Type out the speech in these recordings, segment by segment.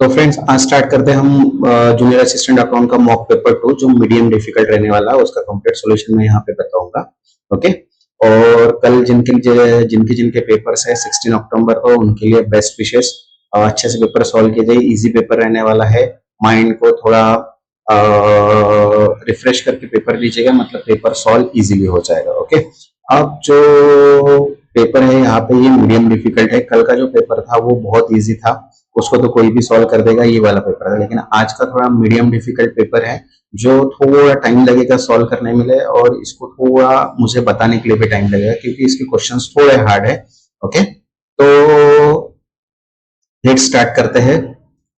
तो फ्रेंड्स आज स्टार्ट करते हैं हम जूनियर असिस्टेंट अकाउंट का मॉक पेपर 2 जो मीडियम डिफिकल्ट रहने वाला है उसका कंप्लीट सॉल्यूशन मैं यहाँ पे बताऊंगा। ओके, और कल जिनके जिनके जिनके पेपर्स है 16 अक्टूबर को उनके लिए बेस्ट विशेष। अच्छे से पेपर सॉल्व कीजिए, इजी पेपर रहने वाला है। माइंड को थोड़ा रिफ्रेश करके पेपर लीजिएगा, मतलब पेपर सॉल्व इजीली हो जाएगा। ओके, अब जो पेपर है यहाँ पे ये मीडियम डिफिकल्ट है। कल का जो पेपर था वो बहुत इजी था, उसको तो कोई भी सॉल्व कर देगा, ये वाला पेपर है। लेकिन आज का थोड़ा मीडियम डिफिकल्ट पेपर है जो थोड़ा टाइम लगेगा सॉल्व करने में, और इसको थोड़ा मुझे बताने के लिए भी टाइम लगेगा क्योंकि इसके क्वेश्चंस थोड़े हार्ड है। ओके, तो लेट स्टार्ट करते हैं।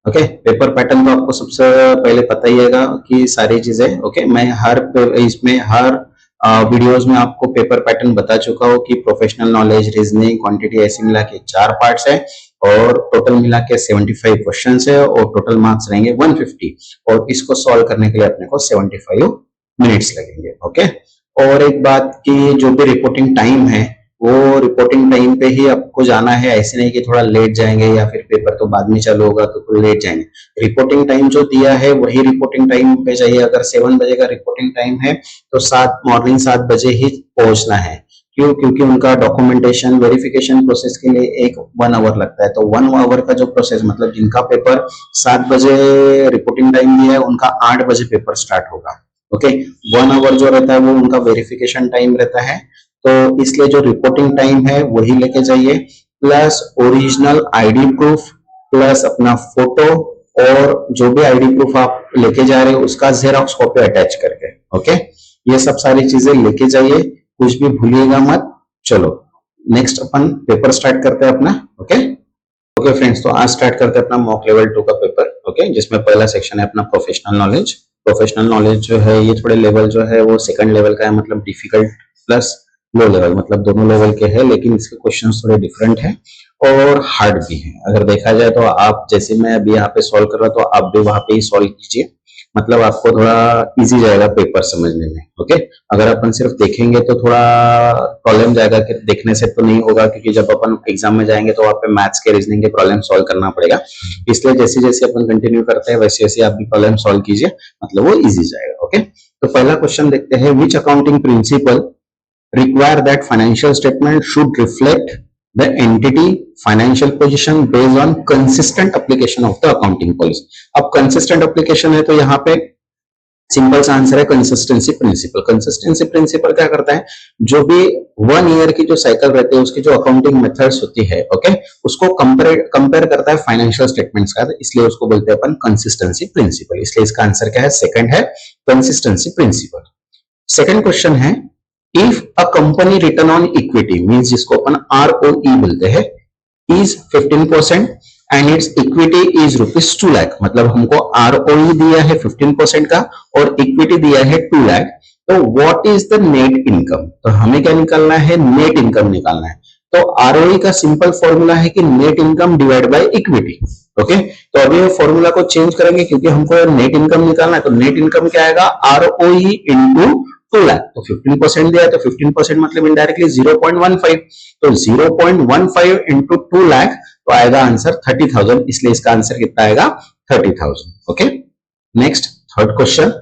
ओके, पेपर पैटर्न तो आपको सबसे पहले पता ही है कि सारी चीजें। ओके, मैं हर वीडियोस में आपको पेपर पैटर्न बता चुका हूँ कि प्रोफेशनल नॉलेज, रीजनिंग, क्वांटिटी ऐसे मिला के 4 पार्ट्स है और टोटल मिला के 75 क्वेश्चंस है और टोटल मार्क्स रहेंगे 150 और इसको सॉल्व करने के लिए अपने को 75 मिनट्स लगेंगे। ओके, और एक बात की जो भी रिपोर्टिंग टाइम है वो रिपोर्टिंग टाइम पे ही आपको जाना है, ऐसे नहीं कि थोड़ा लेट जाएंगे या फिर पेपर तो बाद में चालू होगा तो लेट जाएंगे। रिपोर्टिंग टाइम जो दिया है वही रिपोर्टिंग टाइम पे जाइए। अगर 7 बजे का रिपोर्टिंग टाइम है तो मॉर्निंग 7 बजे ही पहुंचना है। क्यों? क्योंकि उनका डॉक्यूमेंटेशन वेरिफिकेशन प्रोसेस के लिए 1 आवर लगता है। तो 1 आवर का जो प्रोसेस, मतलब जिनका पेपर 7 बजे रिपोर्टिंग टाइम दिया है उनका 8 बजे पेपर स्टार्ट होगा। ओके, 1 आवर जो रहता है वो उनका वेरिफिकेशन टाइम रहता है, तो इसलिए जो रिपोर्टिंग टाइम है वही लेके जाइए, plus original ID proof, plus अपना फोटो, और जो भी आईडी प्रूफ आप लेके जा रहे हो उसका जेरॉक्स कॉपी अटैच करके। ओके, ये सब सारी चीजें लेके जाइए, कुछ भी भूलिएगा मत। चलो नेक्स्ट अपन पेपर स्टार्ट करते हैं अपना। ओके ओके फ्रेंड्स, तो आज स्टार्ट करते हैं अपना मॉक लेवल 2 का पेपर। ओके, जिसमें पहला सेक्शन है अपना प्रोफेशनल नॉलेज। प्रोफेशनल नॉलेज जो है ये थोड़े लेवल जो है वो सेकंड लेवल का है, मतलब डिफिकल्ट प्लस लो लेवल, मतलब दोनों लेवल के हैं, लेकिन इसके क्वेश्चंस थोड़े डिफरेंट हैं और हार्ड भी हैं। अगर देखा जाए तो आप जैसे मैं अभी यहाँ पे सॉल्व कर रहा हूँ तो आप भी वहां पे ही सॉल्व कीजिए, मतलब आपको थोड़ा इजी जाएगा पेपर समझने में। ओके, अगर अपन सिर्फ देखेंगे तो थोड़ा प्रॉब्लम जाएगा, कि देखने से तो नहीं होगा, क्योंकि जब अपन एग्जाम में जाएंगे तो वहाँ पे मैथ्स के रीजनिंग के प्रॉब्लम सॉल्व करना पड़ेगा। इसलिए जैसे जैसे अपन कंटिन्यू करते हैं वैसे वैसे आप भी प्रॉब्लम सॉल्व कीजिए, मतलब वो इजी जाएगा। ओके, तो पहला क्वेश्चन देखते हैं, which accounting principle require that financial statement should reflect the entity financial position based on consistent application of the accounting policy। अब consistent application है तो यहाँ पे सिंपल सा आंसर है कंसिस्टेंसी प्रिंसिपल। कंसिस्टेंसी प्रिंसिपल क्या करता है, जो भी 1 ईयर की जो साइकिल रहती है उसकी जो अकाउंटिंग मेथड्स होती है, ओके, उसको कंपेयर करता है फाइनेंशियल स्टेटमेंट्स का, इसलिए उसको बोलते हैं अपन कंसिस्टेंसी प्रिंसिपल। इसलिए इसका आंसर क्या है, सेकंड है कंसिस्टेंसी प्रिंसिपल। सेकंड क्वेश्चन है, if a company return on equity means जिसको अपन ROE बोलते हैं is 15% and it's equity is ₹2 lakh, मतलब हमको ROE दिया है 15% का और इक्विटी दिया है 2 लाख, तो what is the net income. तो हमें क्या निकालना है, नेट इनकम निकालना है। तो ROE का सिंपल फॉर्मूला है कि net income divide by equity. Okay, तो अभी ये फॉर्मूला को चेंज करेंगे क्योंकि हमको नेट इनकम निकालना है। तो नेट इनकम क्या आएगा, ROE इंटू 2 लाख, तो 15% दिया है तो 15% मतलब इनडायरेक्टली 0.15, तो 0.15 इंटू 2 लाख तो आएगा आंसर 30,000, इसलिए इसका आंसर कितना आएगा 30,000। Okay, next third question,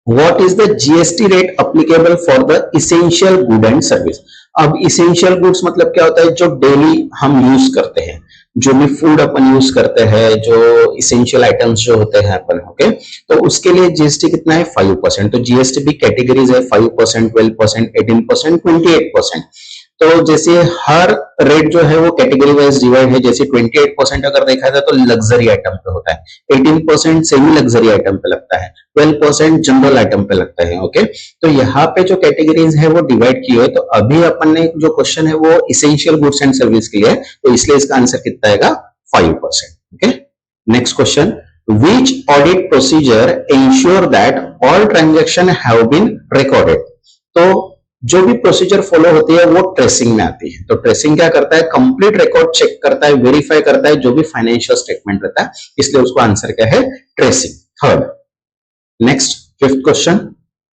what is the GST rate applicable for the essential good and service. अब इसेंशियल गुड्स मतलब क्या होता है, जो डेली हम यूज करते हैं, जो भी फूड अपन यूज करते हैं, जो इसेंशियल आइटम्स जो होते हैं अपन, ओके, तो उसके लिए GST कितना है 5%। तो GST भी कैटेगरीज है, 5%, 12%, 18%, 28%। तो जैसे हर रेट जो है वो कैटेगरी वाइज डिवाइड है। जैसे 28% अगर देखा जाए तो लग्जरी आइटम पे होता है, 18% सेमी लग्जरी आइटम पे लगता है, 12% जनरल आइटम पे लगता है। ओके, तो यहाँ पे जो कैटेगरीज है वो डिवाइड की है। तो अभी अपन ने जो क्वेश्चन है वो इसेंशियल गुड्स एंड सर्विस के लिए, तो इसलिए इसका आंसर कितना आएगा 5%। Okay, next question, which audit procedure ensure that all transaction have been recorded। तो जो भी प्रोसीजर फॉलो होती है वो ट्रेसिंग में आती है। तो ट्रेसिंग क्या करता है, कंप्लीट रिकॉर्ड चेक करता है, वेरीफाई करता है जो भी फाइनेंशियल स्टेटमेंट रहता है, इसलिए उसको आंसर क्या है, tracing. Third, next fifth question,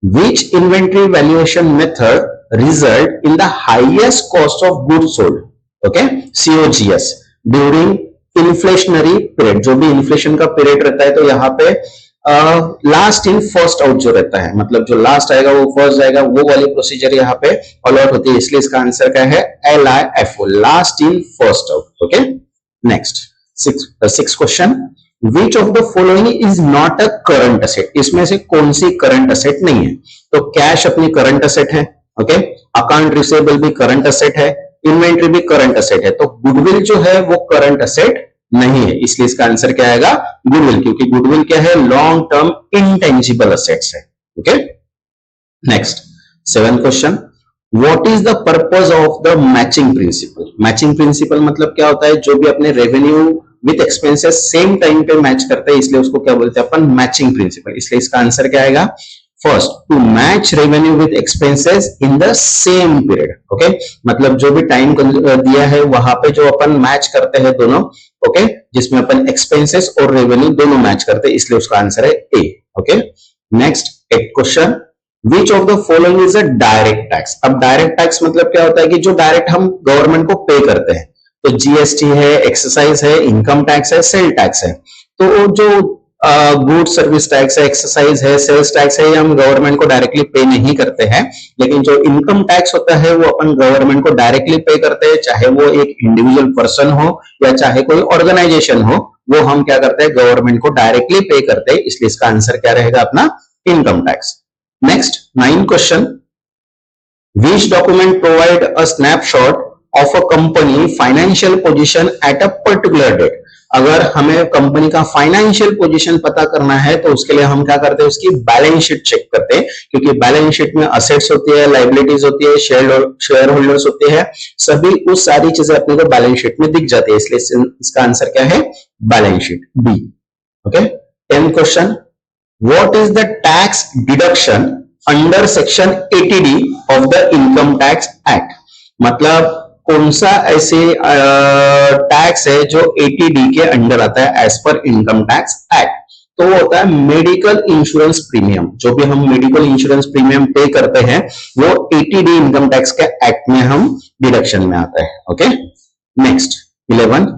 which inventory valuation method result in the highest cost of goods sold, okay, COGS during inflationary period, जो भी इन्फ्लेशन का पीरियड रहता है, तो यहाँ पे लास्ट इन फर्स्ट आउट जो रहता है, मतलब जो लास्ट आएगा वो फर्स्ट जाएगा, वो वाली प्रोसीजर यहाँ पे फॉलो आउट होती है, इसलिए इसका आंसर क्या है, LIFO, last in first out. Okay, next six question, which of the following is not a current asset, इसमें से कौन सी करंट असेट नहीं है? तो कैश अपनी करंट असेट है, ओके, अकाउंट रिसीवेबल भी करंट असेट है, इन्वेंट्री भी करंट असेट है, तो गुडविल जो है वो करंट असेट नहीं है, इसलिए इसका आंसर क्या आएगा, गुडविल, क्योंकि गुडविल क्या है, लॉन्ग टर्म इंटेंजिबल असेट्स है। Okay, next seventh question, what is the purpose of the matching principal? Matching principal मतलब क्या होता है, जो भी अपने revenue with expenses same time पे मैच करते हैं, इसलिए उसको क्या बोलते हैं अपन, मैचिंग प्रिंसिपल, इसलिए इसका आंसर क्या आएगा, first, to match revenue with expenses in the same period. Okay, मतलब जो भी टाइम दिया है वहां पे जो अपन मैच करते हैं दोनों, ओके, जिसमें अपन एक्सपेंसेस और रेवेन्यू दोनों मैच करते हैं, इसलिए उसका आंसर है A. Okay, next eight question, which of the following is a direct tax? अब डायरेक्ट टैक्स मतलब क्या होता है कि जो डायरेक्ट हम गवर्नमेंट को पे करते हैं, तो जीएसटी है, एक्सरसाइज है, इनकम टैक्स है, सेल टैक्स है, तो जो गुड सर्विस टैक्स है, एक्सरसाइज है, सेल्स टैक्स है, ये हम गवर्नमेंट को डायरेक्टली पे नहीं करते हैं, लेकिन जो इनकम टैक्स होता है वो अपन गवर्नमेंट को डायरेक्टली पे करते हैं, चाहे वो एक इंडिविजुअल पर्सन हो या चाहे कोई ऑर्गेनाइजेशन हो, वो हम क्या करते हैं, गवर्नमेंट को डायरेक्टली पे करते हैं, इसलिए इसका आंसर क्या रहेगा अपना, income tax. Next 9 question, which document provide a snapshot of a company financial position at a particular date? अगर हमें कंपनी का फाइनेंशियल पोजीशन पता करना है तो उसके लिए हम क्या करते हैं, उसकी बैलेंस शीट चेक करते हैं, क्योंकि बैलेंस शीट में असेट्स होती है, लाइबिलिटीज होती है, शेयर होल्डर्स होते हैं, सभी उस सारी चीजें अपने को बैलेंस शीट में दिख जाती है, इसलिए इसका आंसर क्या है, balance sheet, B. Okay, 10 question, what is the tax deduction under section 80D of the income tax act? मतलब कौन सा ऐसे टैक्स है जो 80D के अंडर आता है as per income tax act? तो वो होता है मेडिकल इंश्योरेंस प्रीमियम, जो भी हम मेडिकल इंश्योरेंस प्रीमियम पे करते हैं वो 80D इनकम टैक्स के एक्ट में हम डिडक्शन में आता है। Okay, next 11,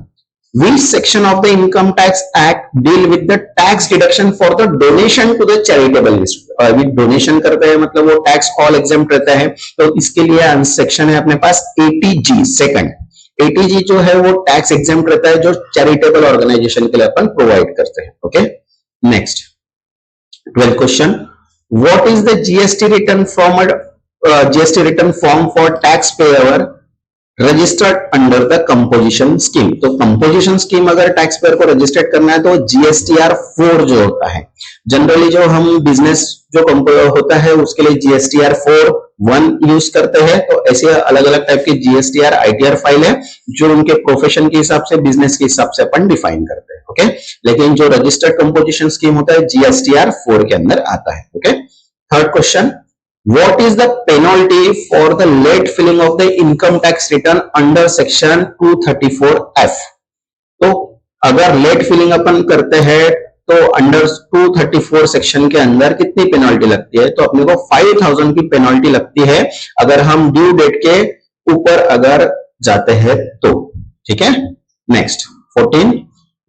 which section of the income tax act deal with the tax deduction for the donation to the charitable institute? with donation करते हैं मतलब वो tax all exempt रहता है, तो इसके लिए सेक्शन है अपने पास 80G सेकंड। 80G जो है वो टैक्स एग्जेम्प्ट रहता है जो चैरिटेबल ऑर्गेनाइजेशन के लिए अपन प्रोवाइड करते हैं। Okay, next 12 question, what is the GST return form for tax payer registered under the composition scheme? तो कंपोजिशन स्कीम अगर टैक्स पेयर को रजिस्टर्ड करना है तो GSTR 4 जो होता है, जनरली जो हम बिजनेस जो होता है उसके लिए GSTR 4(1) यूज करते हैं, तो ऐसे अलग अलग टाइप के GSTR ITR फाइल है जो उनके प्रोफेशन के हिसाब से, बिजनेस के हिसाब से अपन डिफाइन करते हैं। ओके, लेकिन जो रजिस्टर्ड कंपोजिशन स्कीम होता है GSTR 4 के अंदर आता है। Okay, third question, what is the penalty for the late filing of the income tax return under section 234F? तो अगर लेट फिलिंग अपन करते हैं तो अंडर 234 सेक्शन के अंदर कितनी पेनल्टी लगती है? तो अपने को 5000 की पेनल्टी लगती है अगर हम ड्यू डेट के ऊपर अगर जाते हैं तो। ठीक है, next 14,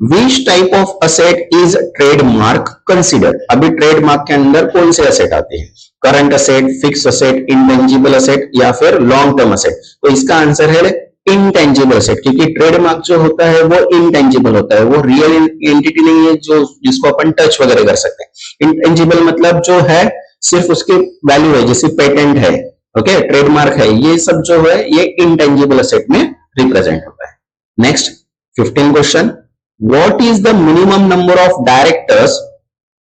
Which type of asset is trademark considered? अभी ट्रेडमार्क के अंदर कौन से असेट आते हैं? Current asset, fix asset, intangible asset या फिर लॉन्ग टर्म असेट? तो इसका आंसर है इंटेंजिबल असेट, क्योंकि ट्रेडमार्क जो होता है वो इंटेंजिबल होता है, वो रियल एंटिटी नहीं है जो जिसको अपन टच वगैरह कर सकते हैं। इंटेंजिबल मतलब जो है सिर्फ उसकी वैल्यू है, जैसे पेटेंट है, ओके, ट्रेडमार्क है, ये सब जो है ये इंटेंजिबल असेट में रिप्रेजेंट होता है। Next 15 question, what is the minimum number of directors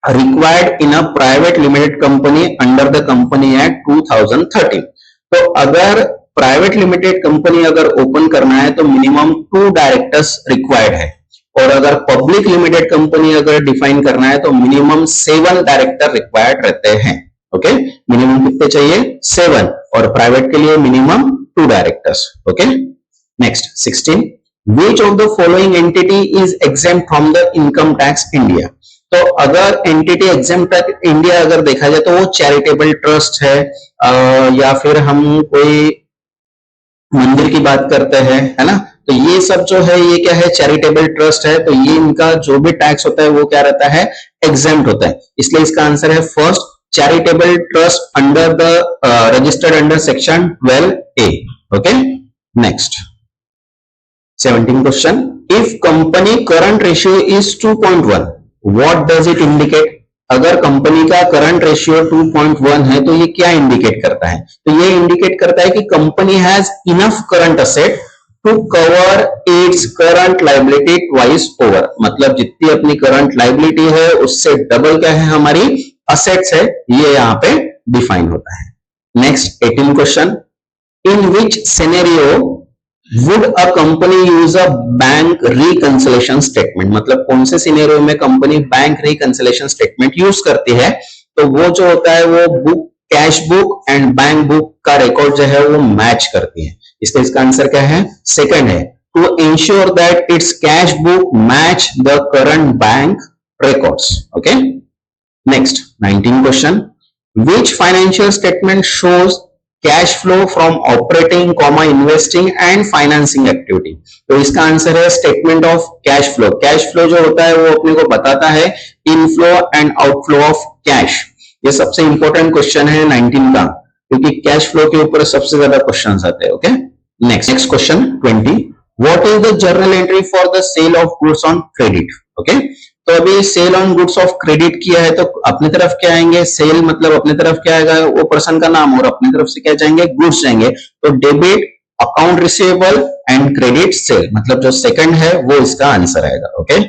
required in a private limited company under the company act 2013? तो अगर प्राइवेट लिमिटेड कंपनी अगर ओपन करना है तो मिनिमम 2 डायरेक्टर्स रिक्वायर्ड है, और अगर पब्लिक लिमिटेड कंपनी अगर डिफाइन करना है तो मिनिमम 7 डायरेक्टर रिक्वायर्ड रहते हैं। ओके, मिनिमम कितने चाहिए? 7, और प्राइवेट के लिए minimum 2 directors. Okay, next 16, Which of the following entity is exempt from the income tax India? तो अगर एंटिटी एग्जेम्प्ट इंडिया अगर देखा जाए तो वो चैरिटेबल ट्रस्ट है, या फिर हम कोई मंदिर की बात करते हैं, है ना, तो ये सब जो है ये क्या है, चैरिटेबल ट्रस्ट है, तो ये इनका जो भी टैक्स होता है वो क्या रहता है, एग्जेम्प्ट होता है। इसलिए इसका आंसर है first, charitable trust under the registered under section 12A। Okay, next 17 question, if company current ratio is 2.1 what does it indicate? अगर कंपनी का करंट रेशियो 2.1 है तो ये क्या इंडिकेट करता है? तो ये इंडिकेट करता है कि company has enough current asset to cover its current liability twice over, मतलब जितनी अपनी करंट लायबिलिटी है उससे डबल क्या है हमारी असेट्स है, ये यहां पे डिफाइन होता है। Next 18 question, in which scenario would a company use a bank reconciliation statement, मतलब कौन से सिनेरियो में company bank reconciliation statement use करती है? तो वो जो होता है वो book, cash book and bank book का रिकॉर्ड जो है वो मैच करती है, इसलिए इसका आंसर क्या है, सेकंड है, to ensure that its cash book match the current bank records. Okay, next 19 question, which financial statement shows cash flow from operating, investing and financing activity? तो इसका आंसर है statement of cash flow. Cash flow जो होता है वो अपने को बताता है inflow and outflow of cash. ये सबसे इंपॉर्टेंट क्वेश्चन है 19 का, क्योंकि कैश फ्लो के ऊपर सबसे ज्यादा क्वेश्चंस आते हैं। Okay, next question 20, what is the journal entry for the sale of goods on credit? Okay, तो अभी sale on goods of credit किया है तो अपनी तरफ क्या आएंगे, सेल मतलब अपनी तरफ क्या आएगा, वो पर्सन का नाम, और अपनी तरफ से क्या जाएंगे, गुड्स जाएंगे, तो debit account receivable and credit sale, मतलब जो सेकंड है वो इसका आंसर आएगा। Okay,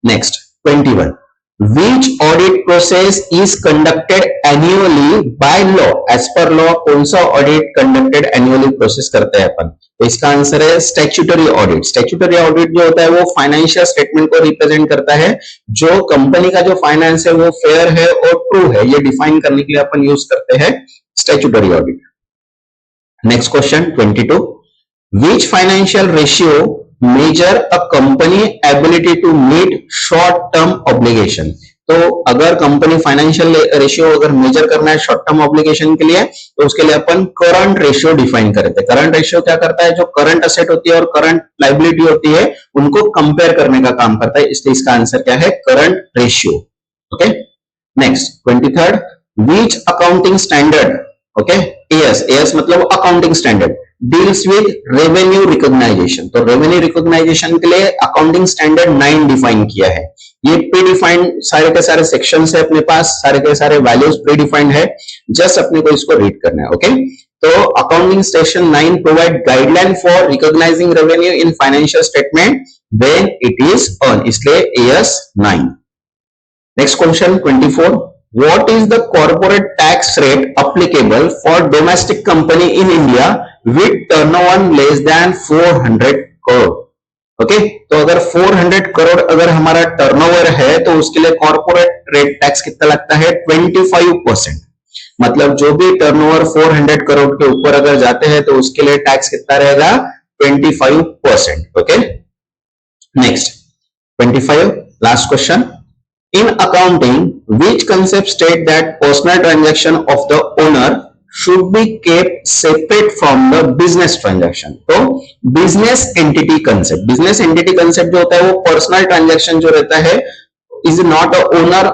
next 21, which audit process is conducted annually by law? as per law कौन सा ऑडिट कंडक्टेड एनुअली प्रोसेस करते हैं अपन? तो इसका आंसर है स्टैट्यूटरी ऑडिट। स्टैट्यूटरी ऑडिट जो होता है वो फाइनेंशियल स्टेटमेंट को रिप्रेजेंट करता है, जो कंपनी का जो फाइनेंस है वो फेयर है और ट्रू है, ये डिफाइन करने के लिए अपन यूज करते हैं statutory audit. Next question 22, which financial ratio measure a company ability to meet short term obligation? तो अगर कंपनी फाइनेंशियल रेशियो अगर मेजर करना है शॉर्ट टर्म ऑब्लिगेशन के लिए, तो उसके लिए अपन करंट रेशियो डिफाइन करते हैं। करंट रेशियो क्या करता है, जो करंट असेट होती है और करंट लायबिलिटी होती है उनको कंपेयर करने का काम करता है, इसलिए इसका आंसर क्या है, current ratio. Okay, next 23rd, which accounting standard, okay, AS मतलब accounting standard, deals with revenue recognisation. तो रेवेन्यू रिकॉग्नाइजेशन के लिए अकाउंटिंग स्टैंडर्ड 9 डिफाइन किया है। ये प्री डिफाइंड सारे के सारे सेक्शंस है अपने पास, सारे के सारे वैल्यूज प्री डिफाइंड है, जस्ट अपने को इसको रीड करना है। ओके, तो accounting section 9 provide guideline for recognising revenue in financial statement when it is earn, इसलिए AS 9। Next question 24, what is the corporate tax rate applicable for domestic company in India with turnover less than 400 crore? Okay, तो अगर 400 करोड़ अगर हमारा turnover है तो उसके लिए corporate rate tax कितना लगता है, 25%। मतलब जो भी टर्नओवर 400 करोड़ के ऊपर अगर जाते हैं तो उसके लिए टैक्स कितना रहेगा, 25%। Okay, next 25, last question, in accounting which concept state that personal transaction of the owner should be kept separate from the business transaction? तो business entity concept, business entity concept जो होता है वो पर्सनल ट्रांजैक्शन जो रहता है is not a owner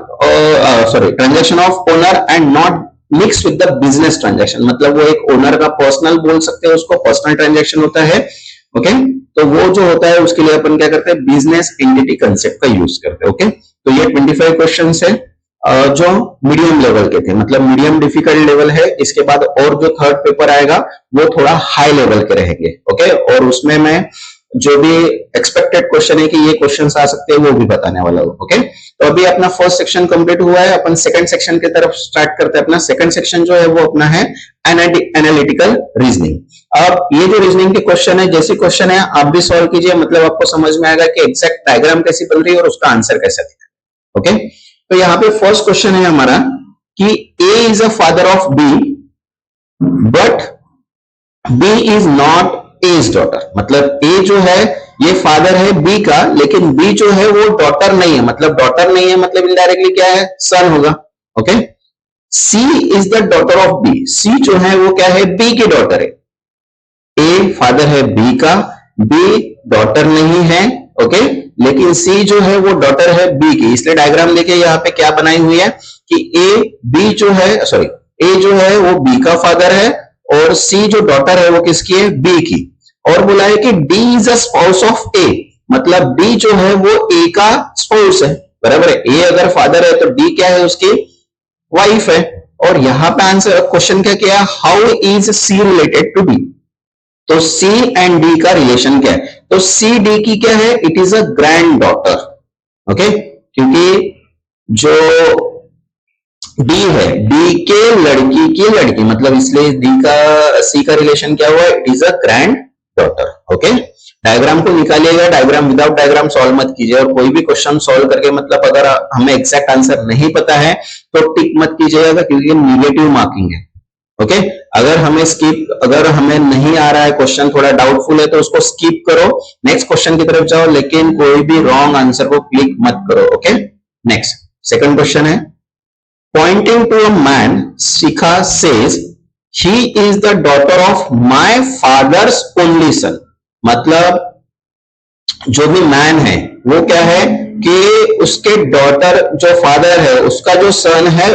transaction of owner and not mixed with the business transaction, मतलब वो एक ओनर का पर्सनल बोल सकते हैं, उसको पर्सनल ट्रांजैक्शन होता है। ओके, तो वो जो होता है उसके लिए अपन क्या करते हैं, बिजनेस एंटिटी कंसेप्ट का यूज करते हैं। ओके, तो ये 25 क्वेश्चंस है जो मीडियम लेवल के थे, मतलब मीडियम डिफिकल्ट लेवल है। इसके बाद और जो थर्ड पेपर आएगा वो थोड़ा हाई लेवल के रहेंगे। ओके, और उसमें मैं जो भी एक्सपेक्टेड क्वेश्चन है कि ये क्वेश्चंस आ सकते हैं वो भी बताने वाला हूं। ओके, तो अभी अपना फर्स्ट सेक्शन कंप्लीट हुआ है, अपन सेकंड सेक्शन की तरफ स्टार्ट करते हैं। अपना सेकंड सेक्शन जो है वो अपना है एनालिटिकल रीजनिंग। अब ये जो रीजनिंग के क्वेश्चन है, जैसे क्वेश्चन है आप भी सॉल्व कीजिए, मतलब आपको समझ में आएगा कि एग्जैक्ट डायग्राम कैसी बन रही है और उसका आंसर कैसा दिखा। ओके, तो यहाँ पे फर्स्ट क्वेश्चन है हमारा कि A is a father of B but B is not as daughter, मतलब ए जो है ये फादर है बी का, लेकिन बी जो है वो डॉटर नहीं है, मतलब डॉटर नहीं है मतलब इनडायरेक्टली क्या है, सन होगा। Okay, C is the daughter of B, C जो है वो क्या है, बी की डॉटर है। ए फादर है बी का, बी डॉटर नहीं है, ओके, लेकिन सी जो है वो डॉटर है बी की, इसलिए डायग्राम देखिए यहाँ पे क्या बनाई हुई है कि ए जो है वो बी का फादर है और सी जो डॉटर है वो किसकी है, बी की। और बोला है कि D is a spouse of A, मतलब डी जो है वो ए का स्पाउस है, बराबर है। ए अगर फादर है तो डी क्या है, उसकी वाइफ है। और यहां पे आंसर क्वेश्चन क्या किया, how is C related to D, तो सी एंड डी का रिलेशन क्या है, तो सी डी की क्या है, it is a granddaughter, okay, क्योंकि जो डी है, डी के लड़की की लड़की, मतलब इसलिए डी का सी का रिलेशन क्या हुआ, it is a granddaughter, okay. Diagram को निकालिएगा, डायग्राम विदाउट डायग्राम सॉल्व मत कीजिए, और कोई भी क्वेश्चन सॉल्व करके मतलब अगर हमें एग्जैक्ट आंसर नहीं पता है तो टिक मत कीजिएगा, क्योंकि नेगेटिव मार्किंग है, ओके। अगर हमें नहीं आ रहा है क्वेश्चन, थोड़ा डाउटफुल है, तो उसको स्किप करो, नेक्स्ट क्वेश्चन की तरफ जाओ, लेकिन कोई भी रॉन्ग आंसर को क्लिक मत करो, ओके। नेक्स्ट सेकंड क्वेश्चन है, pointing to a man, Shikha says, he is the daughter of my father's only son, मतलब जो भी मैन है वो क्या है कि उसके डॉटर जो फादर है उसका जो सन है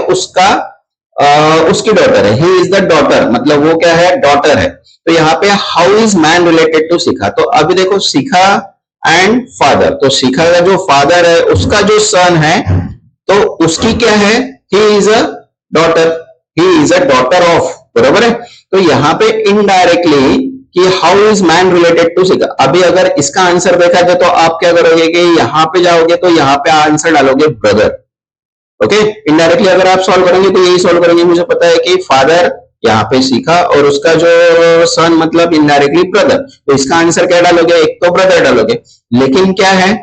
उसकी डॉटर है, ही इज द डॉटर, मतलब वो क्या है, डॉटर है। तो यहाँ पे how is man related to Shikha, तो अभी देखो शिखा एंड फादर, तो शिखा का जो फादर है उसका जो सन है तो उसकी क्या है, he is a daughter, he is a daughter of, बराबर है। तो यहाँ पे इनडायरेक्टली कि how is man related to Shikha, अभी अगर इसका आंसर देखा जाए तो आप क्या करोगे कि यहाँ पे जाओगे तो यहाँ पे आंसर डालोगे ब्रदर, ओके। इनडायरेक्टली अगर आप सॉल्व करेंगे तो यही सॉल्व करेंगे, मुझे पता है कि फादर यहाँ पे सीखा और उसका जो सन मतलब इनडायरेक्टली ब्रदर, तो इसका आंसर क्या डालोगे, एक तो ब्रदर डालोगे। लेकिन क्या है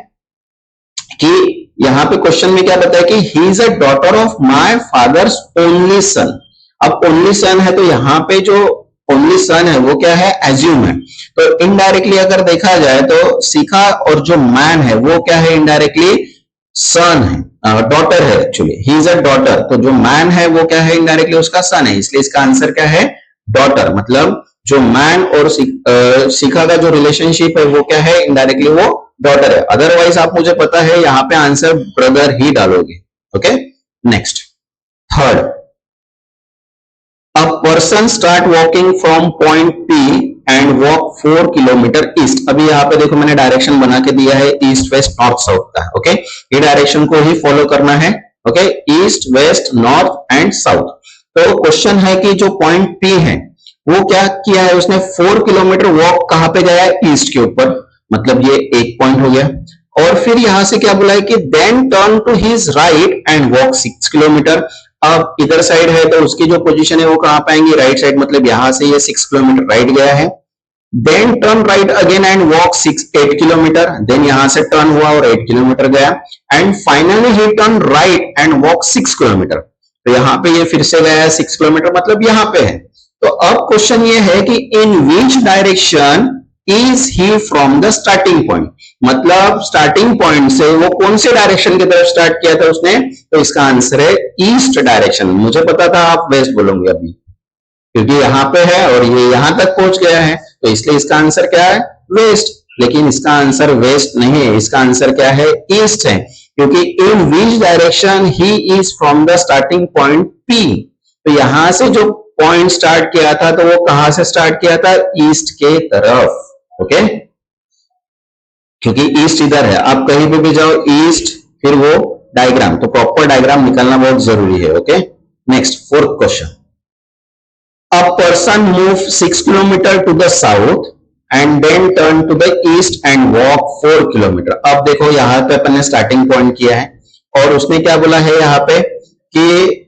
कि यहाँ पे क्वेश्चन में क्या बताया कि ही is a daughter of my father's only son, अब ओनली सन है तो यहाँ पे जो ओनली सन है वो क्या है, एज्यूम है। तो इनडायरेक्टली अगर देखा जाए तो सीखा और जो मैन है वो क्या है, इनडायरेक्टली सन है, डॉटर है actually, he is a daughter, तो जो मैन है वो क्या है, इनडायरेक्टली उसका सन है, इसलिए इसका आंसर क्या है, डॉटर, मतलब जो मैन और शिखा का जो रिलेशनशिप है वो क्या है, इनडायरेक्टली वो डॉटर है। अदरवाइज आप मुझे पता है यहाँ पे आंसर ब्रदर ही डालोगे, okay. Next third, a person start walking from point P and walk 4 kilometre east, अभी यहाँ पे देखो मैंने डायरेक्शन बना के दिया है ईस्ट वेस्ट नॉर्थ साउथ का, ओके, ये डायरेक्शन को ही फॉलो करना है, okay, east west north and south. तो क्वेश्चन है कि जो पॉइंट पी है वो क्या किया है, उसने 4 किलोमीटर वॉक कहां पे गया है, ईस्ट के ऊपर, मतलब ये एक पॉइंट हो गया। और फिर यहां से क्या बोला है कि then turn to his right and walk 6 kilometre, अब इधर साइड है तो उसकी जो पोजीशन है वो कहां पाएंगे, राइट साइड, मतलब यहां से ये 6 किलोमीटर राइट गया है। Then turn right again and walk 8 kilometre, then यहां से टर्न हुआ और 8 किलोमीटर गया, and finally he turn right and walk 6 kilometre, तो यहाँ पे ये फिर से गया है 6 किलोमीटर, मतलब यहाँ पे है। तो अब क्वेश्चन ये है कि in which direction is he from the starting point, मतलब स्टार्टिंग पॉइंट से वो कौन से डायरेक्शन की तरफ स्टार्ट किया था उसने, तो इसका आंसर है ईस्ट डायरेक्शन। मुझे पता था आप वेस्ट बोलोगे अभी, क्योंकि यहाँ पे है और ये यहां तक पहुंच गया है, तो इसलिए इसका आंसर क्या है, वेस्ट। लेकिन इसका आंसर वेस्ट नहीं है, इसका आंसर क्या है, ईस्ट है, क्योंकि in which direction he is from the starting point P, तो यहां से जो पॉइंट स्टार्ट किया था तो वो कहां से स्टार्ट किया था, ईस्ट के तरफ, ओके, क्योंकि ईस्ट इधर है। आप कहीं पे भी जाओ ईस्ट फिर वो डायग्राम, तो प्रॉपर डायग्राम निकालना बहुत जरूरी है, okay. Next fourth question, a person move 6 kilometre to the south and then turn to the east and walk 4 kilometre. अब देखो यहाँ पे अपन ने स्टार्टिंग पॉइंट किया है और उसने क्या बोला है यहाँ पे कि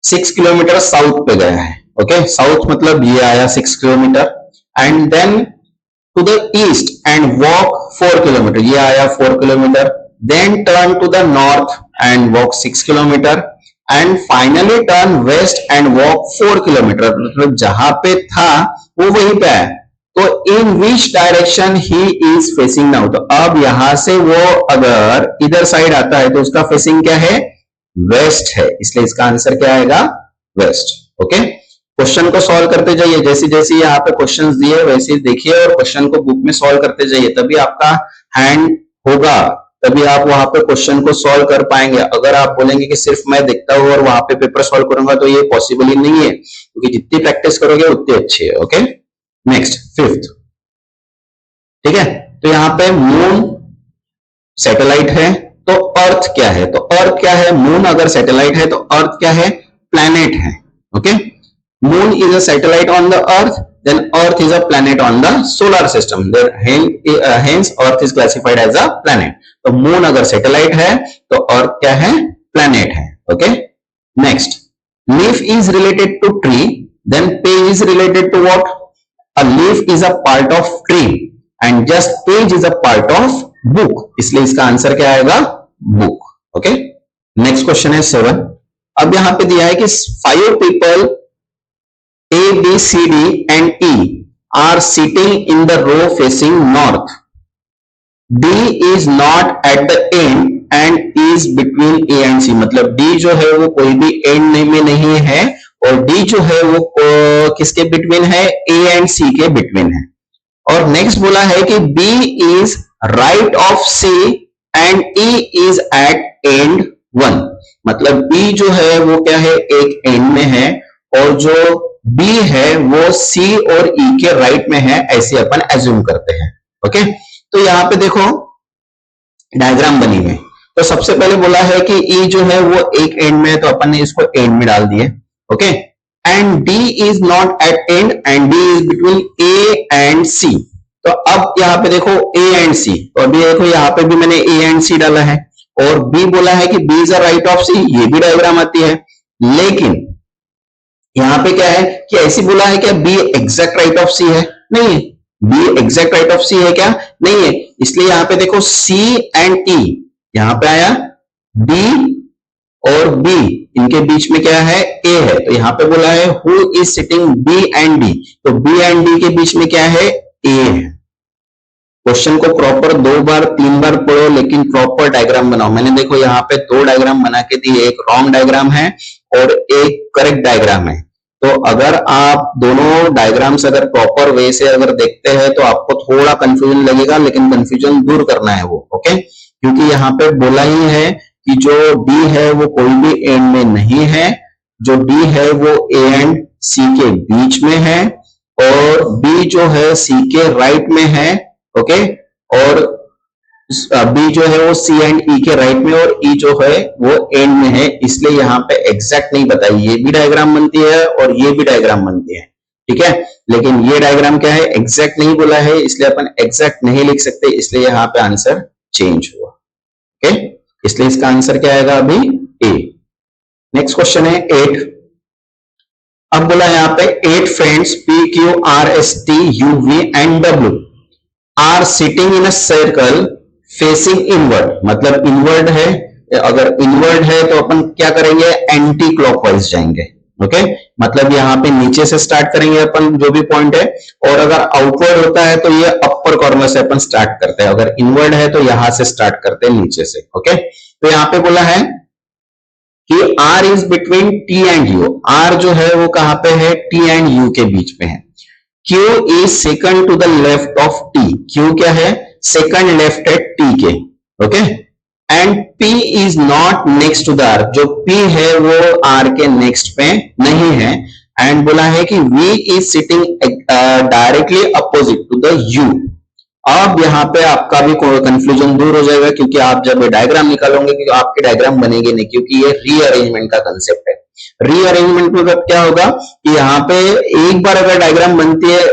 6 किलोमीटर साउथ पे गया है, ओके, साउथ मतलब ये आया 6 kilometre, and then to the east and walk 4 kilometre, ये आया 4 kilometre, then turn to the north and walk 6 kilometre, and finally turn west and walk 4 kilometre, मतलब जहां पे था वो वहीं पे है। तो in which direction he is facing now, तो अब यहां से वो अगर इधर साइड आता है तो उसका फेसिंग क्या है, वेस्ट है, इसलिए इसका आंसर क्या आएगा, वेस्ट, ओके। क्वेश्चन को सॉल्व करते जाइए, जैसे जैसे यहाँ पे क्वेश्चंस दिए वैसे ही देखिए और क्वेश्चन को बुक में सॉल्व करते जाइए, तभी आपका हैंड होगा, तभी आप वहां पे क्वेश्चन को सॉल्व कर पाएंगे। अगर आप बोलेंगे कि सिर्फ मैं देखता हूँ और वहां पे पेपर सॉल्व करूंगा तो ये पॉसिबल ही नहीं है, क्योंकि जितनी प्रैक्टिस करोगे उतनी अच्छी है। ओके, नेक्स्ट फिफ्थ, ठीक है। तो यहाँ पे मून सैटेलाइट है, तो अर्थ क्या है? तो अर्थ क्या है? मून अगर सैटेलाइट है तो अर्थ क्या है? प्लैनेट है। Okay, moon is a satellite on the earth, then earth is a planet on the solar system, hence earth is classified as a planet। तो moon अगर satellite है तो earth क्या है? planet है। Okay, next, leaf is related to tree, then page is related to what? A leaf is a part of tree and just page is a part of book, इसलिए इसका answer क्या आएगा? book। Okay, next question है 7। अब यहां पे दिया है कि 5 people A, B, C, D and E are sitting in the row facing north. D is not at the end and is between A and C, मतलब D जो है वो कोई भी एंड में नहीं है और D जो है वो किसके बिटवीन है? A and C के बिटवीन है। और नेक्स्ट बोला है कि B is right of C and E is at end 1, मतलब B जो है वो क्या है? एक एंड में है और जो B है वो C और E के राइट में है, ऐसे अपन एज्यूम करते हैं। ओके, तो यहाँ पे देखो डायग्राम बनी है। तो सबसे पहले बोला है कि E जो है वो एक एंड में है, तो अपन ने इसको एंड में डाल दिए। Okay, and D is not at and and D is between A and C। तो अब यहाँ पे देखो A एंड C, तो अभी देखो यहाँ पे भी मैंने A एंड C डाला है और B बोला है कि B is a right of C, ये भी डायग्राम आती है। लेकिन यहाँ पे क्या है कि ऐसी बोला है क्या B exact right of C है? नहीं है। B exact right of C है क्या? नहीं है। इसलिए यहाँ पे देखो C एंड E, यहाँ पे आया B और B, इनके बीच में क्या है? A है। तो यहाँ पे बोला है who is sitting B and D, तो B एंड D के बीच में क्या है? A है। क्वेश्चन को प्रॉपर 2 बार 3 बार पढ़ो, लेकिन प्रॉपर डायग्राम बनाओ। मैंने देखो यहाँ पे 2 डायग्राम बना के दिए, एक रॉन्ग डायग्राम है और एक करेक्ट डायग्राम है। तो अगर आप दोनों डायग्राम्स अगर प्रॉपर वे से अगर देखते हैं तो आपको थोड़ा कंफ्यूजन लगेगा, लेकिन कंफ्यूजन दूर करना है वो। ओके, क्योंकि यहाँ पे बोला ही है कि जो D है वो कोई भी एंड में नहीं है, जो D है वो A एंड C के बीच में है और B जो है C के राइट में है। ओके, और B जो है वो C एंड E के राइट में और E जो है वो एंड में है, इसलिए यहाँ पे एग्जैक्ट नहीं बताई। ये भी डायग्राम बनती है और ये भी डायग्राम बनती है, ठीक है। लेकिन ये डायग्राम क्या है? एग्जैक्ट नहीं बोला है, इसलिए अपन एग्जैक्ट नहीं लिख सकते, इसलिए यहाँ पे आंसर चेंज हुआ। ओके, इसलिए इसका आंसर क्या आएगा अभी? A। नेक्स्ट क्वेश्चन है 8। अब बोला यहाँ पे 8 friends P, Q, R, S, T, U, V and W are sitting in a circle facing inward, मतलब इनवर्ड है। अगर इनवर्ड है तो अपन क्या करेंगे? एंटी क्लॉकवाइज जाएंगे। ओके, मतलब यहाँ पे नीचे से स्टार्ट करेंगे अपन जो भी पॉइंट है, और अगर आउटवर्ड होता है तो ये अपर कॉर्नर से अपन स्टार्ट करते हैं, अगर इनवर्ड है तो यहां से स्टार्ट करते हैं नीचे से। ओके, तो यहाँ पे बोला है कि R is between T and U। R जो है वो कहां पे है? T एंड U के बीच में है। Q is second to the left of T। Q क्या है? सेकंड लेफ्ट है T के। ओके, and P is not next to the R, जो P है वो R के नेक्स्ट पे नहीं है। एंड बोला है कि V is sitting directly opposite to the U। अब यहाँ पे आपका भी कंफ्यूजन दूर हो जाएगा, क्योंकि आप जब डायग्राम निकालोगे क्योंकि आपके डायग्राम बनेंगे नहीं, क्योंकि ये रीअरेंजमेंट का कंसेप्ट है। रीअरेंजमेंट में क्या होगा कि यहाँ पे एक बार अगर डायग्राम बनती है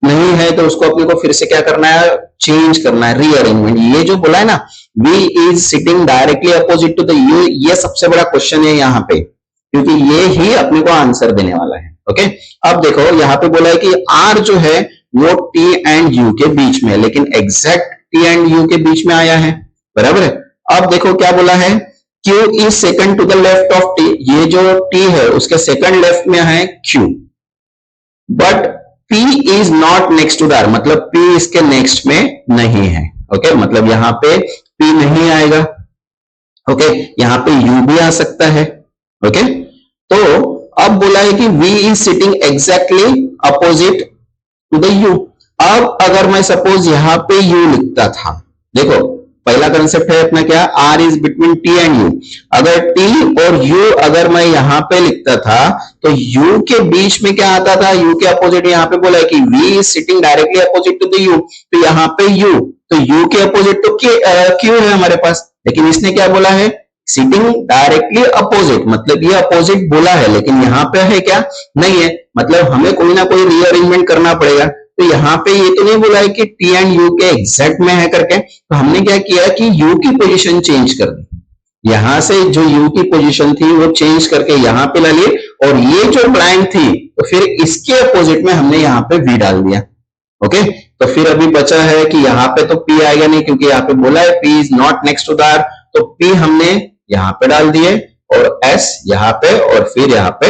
नहीं है तो उसको अपने को फिर से क्या करना है? चेंज करना है, रीअरेंजमेंट। ये जो बोला है ना V is sitting directly opposite to the U, ये सबसे बड़ा क्वेश्चन है यहाँ पे, क्योंकि ये ही अपने को आंसर देने वाला है। ओके, अब देखो यहाँ पे बोला है कि R जो है वो T एंड U के बीच में है, लेकिन एग्जैक्ट T एंड U के बीच में आया है, बराबर है। अब देखो क्या बोला है? Q is second to the left of T, ये जो T है उसके सेकंड लेफ्ट में है Q, but P is not next to the R, मतलब P इसके नेक्स्ट में नहीं है। ओके, मतलब यहाँ पे P नहीं आएगा। ओके, यहाँ पे U भी आ सकता है। ओके, तो अब बोला है कि V is sitting exactly opposite to the U। अब अगर मैं सपोज यहां पे U लिखता था, देखो पहला कंसेप्ट है अपना क्या, R is between T and U। अगर T और U अगर मैं यहां पे लिखता था तो U के बीच में क्या आता था, U के अपोजिट, यहां पे बोला है कि V is sitting directly opposite to the U, तो यहां पे U, तो U के अपोजिट तो Q है हमारे पास, लेकिन इसने क्या बोला है, सिटिंग डायरेक्टली अपोजिट, मतलब ये अपोजिट बोला है, लेकिन यहाँ पे है क्या, नहीं है, मतलब हमें कोई ना कोई रीअरेंजमेंट करना पड़ेगा। तो यहाँ पे ये तो नहीं बोला है कि T एंड U के एग्जैक्ट में है करके, तो हमने क्या किया कि U की पोजीशन चेंज कर दी, यहां से जो U की पोजीशन थी वो चेंज करके यहाँ पे ला लिए, और ये जो ब्लैंक थी तो फिर इसके अपोजिट में हमने यहाँ पे V डाल दिया। ओके, तो फिर अभी बचा है कि यहाँ पे तो P आएगा नहीं, क्योंकि यहाँ पे बोला है P is not next to the R, तो P हमने यहाँ पे डाल दिए और S यहाँ पे और फिर यहाँ पे